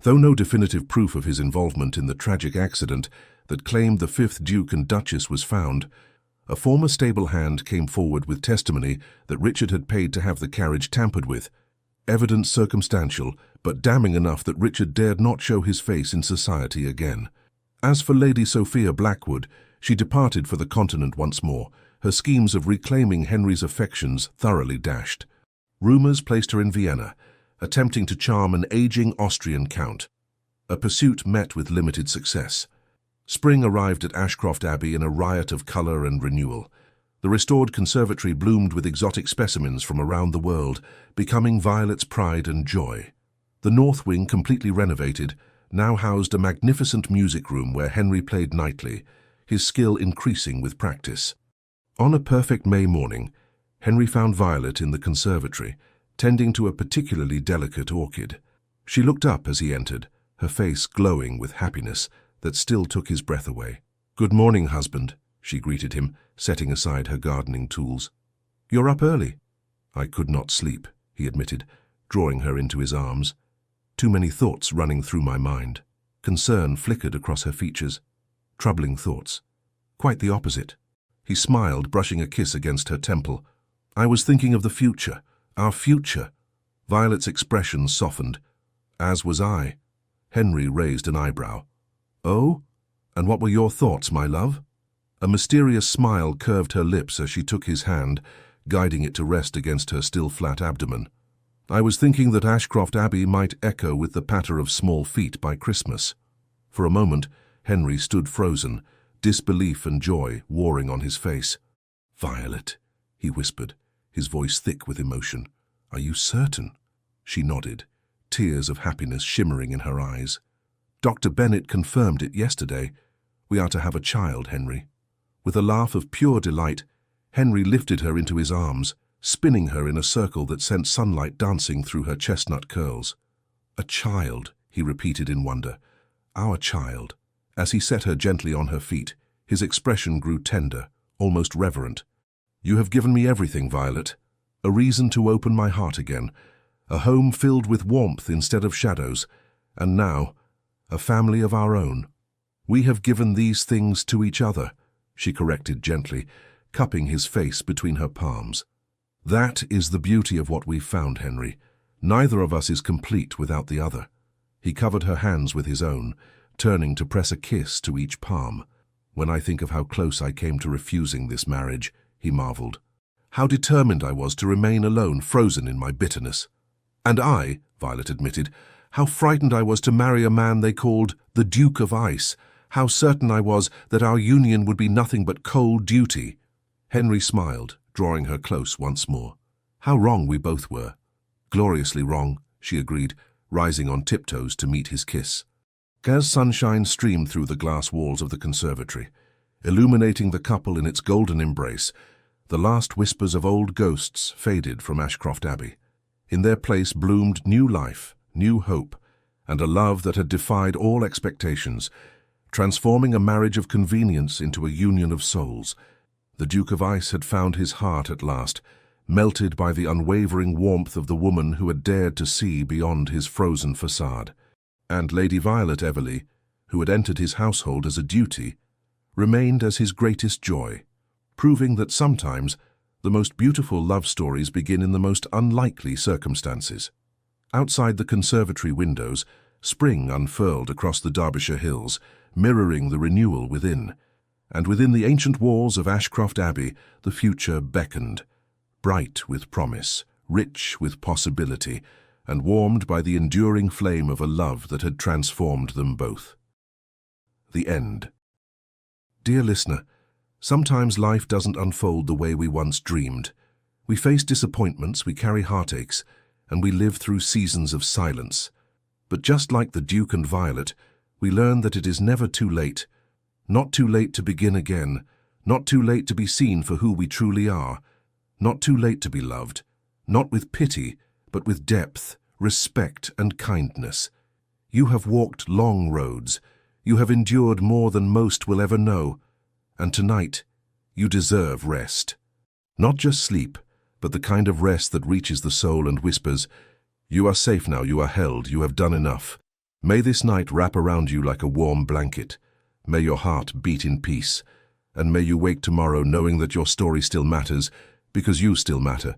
Though no definitive proof of his involvement in the tragic accident that claimed the 5th Duke and Duchess was found, a former stable hand came forward with testimony that Richard had paid to have the carriage tampered with. Evidence circumstantial, but damning enough that Richard dared not show his face in society again. As for Lady Sophia Blackwood, she departed for the continent once more, her schemes of reclaiming Henry's affections thoroughly dashed. Rumors placed her in Vienna, attempting to charm an aging Austrian count. A pursuit met with limited success. Spring arrived at Ashcroft Abbey in a riot of colour and renewal. The restored conservatory bloomed with exotic specimens from around the world, becoming Violet's pride and joy. The north wing, completely renovated, now housed a magnificent music room where Henry played nightly, his skill increasing with practice. On a perfect May morning, Henry found Violet in the conservatory, tending to a particularly delicate orchid. She looked up as he entered, her face glowing with happiness that still took his breath away. "Good morning, husband," she greeted him, setting aside her gardening tools. "You're up early." "I could not sleep," he admitted, drawing her into his arms. Too many thoughts running through my mind. Concern flickered across her features. Troubling thoughts. Quite the opposite. He smiled, brushing a kiss against her temple. "I was thinking of the future, our future." Violet's expression softened. As was I. Henry raised an eyebrow. "Oh? And what were your thoughts, my love?" A mysterious smile curved her lips as she took his hand, guiding it to rest against her still flat abdomen. "I was thinking that Ashcroft Abbey might echo with the patter of small feet by Christmas." For a moment, Henry stood frozen, disbelief and joy warring on his face. "Violet," he whispered, his voice thick with emotion. "Are you certain?" She nodded, tears of happiness shimmering in her eyes. "Dr. Bennett confirmed it yesterday. We are to have a child, Henry." With a laugh of pure delight, Henry lifted her into his arms, spinning her in a circle that sent sunlight dancing through her chestnut curls. "A child," he repeated in wonder. "Our child." As he set her gently on her feet, his expression grew tender, almost reverent. "You have given me everything, Violet. A reason to open my heart again, a home filled with warmth instead of shadows, and now, a family of our own. We have given these things to each other," she corrected gently, cupping his face between her palms. "That is the beauty of what we've found, Henry. Neither of us is complete without the other." He covered her hands with his own, turning to press a kiss to each palm. "When I think of how close I came to refusing this marriage," he marveled. "How determined I was to remain alone, frozen in my bitterness. And I," Violet admitted, "how frightened I was to marry a man they called the Duke of Ice. How certain I was that our union would be nothing but cold duty." Henry smiled, drawing her close once more. "How wrong we both were." "Gloriously wrong," she agreed, rising on tiptoes to meet his kiss. As sunshine streamed through the glass walls of the conservatory, illuminating the couple in its golden embrace, the last whispers of old ghosts faded from Ashcroft Abbey. In their place bloomed new life, new hope, and a love that had defied all expectations, transforming a marriage of convenience into a union of souls. The Duke of Ice had found his heart at last, melted by the unwavering warmth of the woman who had dared to see beyond his frozen facade. And Lady Violet Everleigh, who had entered his household as a duty, remained as his greatest joy, proving that sometimes the most beautiful love stories begin in the most unlikely circumstances. Outside the conservatory windows, spring unfurled across the Derbyshire hills, mirroring the renewal within. And within the ancient walls of Ashcroft Abbey, the future beckoned, bright with promise, rich with possibility, and warmed by the enduring flame of a love that had transformed them both. The end. Dear listener, sometimes life doesn't unfold the way we once dreamed. We face disappointments, we carry heartaches, and we live through seasons of silence. But just like the Duke and Violet, we learn that it is never too late. Not too late to begin again, not too late to be seen for who we truly are, not too late to be loved, not with pity, but with depth, respect, and kindness. You have walked long roads. You have endured more than most will ever know. And tonight, you deserve rest. Not just sleep, but the kind of rest that reaches the soul and whispers, "You are safe now, you are held, you have done enough." May this night wrap around you like a warm blanket. May your heart beat in peace. And may you wake tomorrow knowing that your story still matters, because you still matter.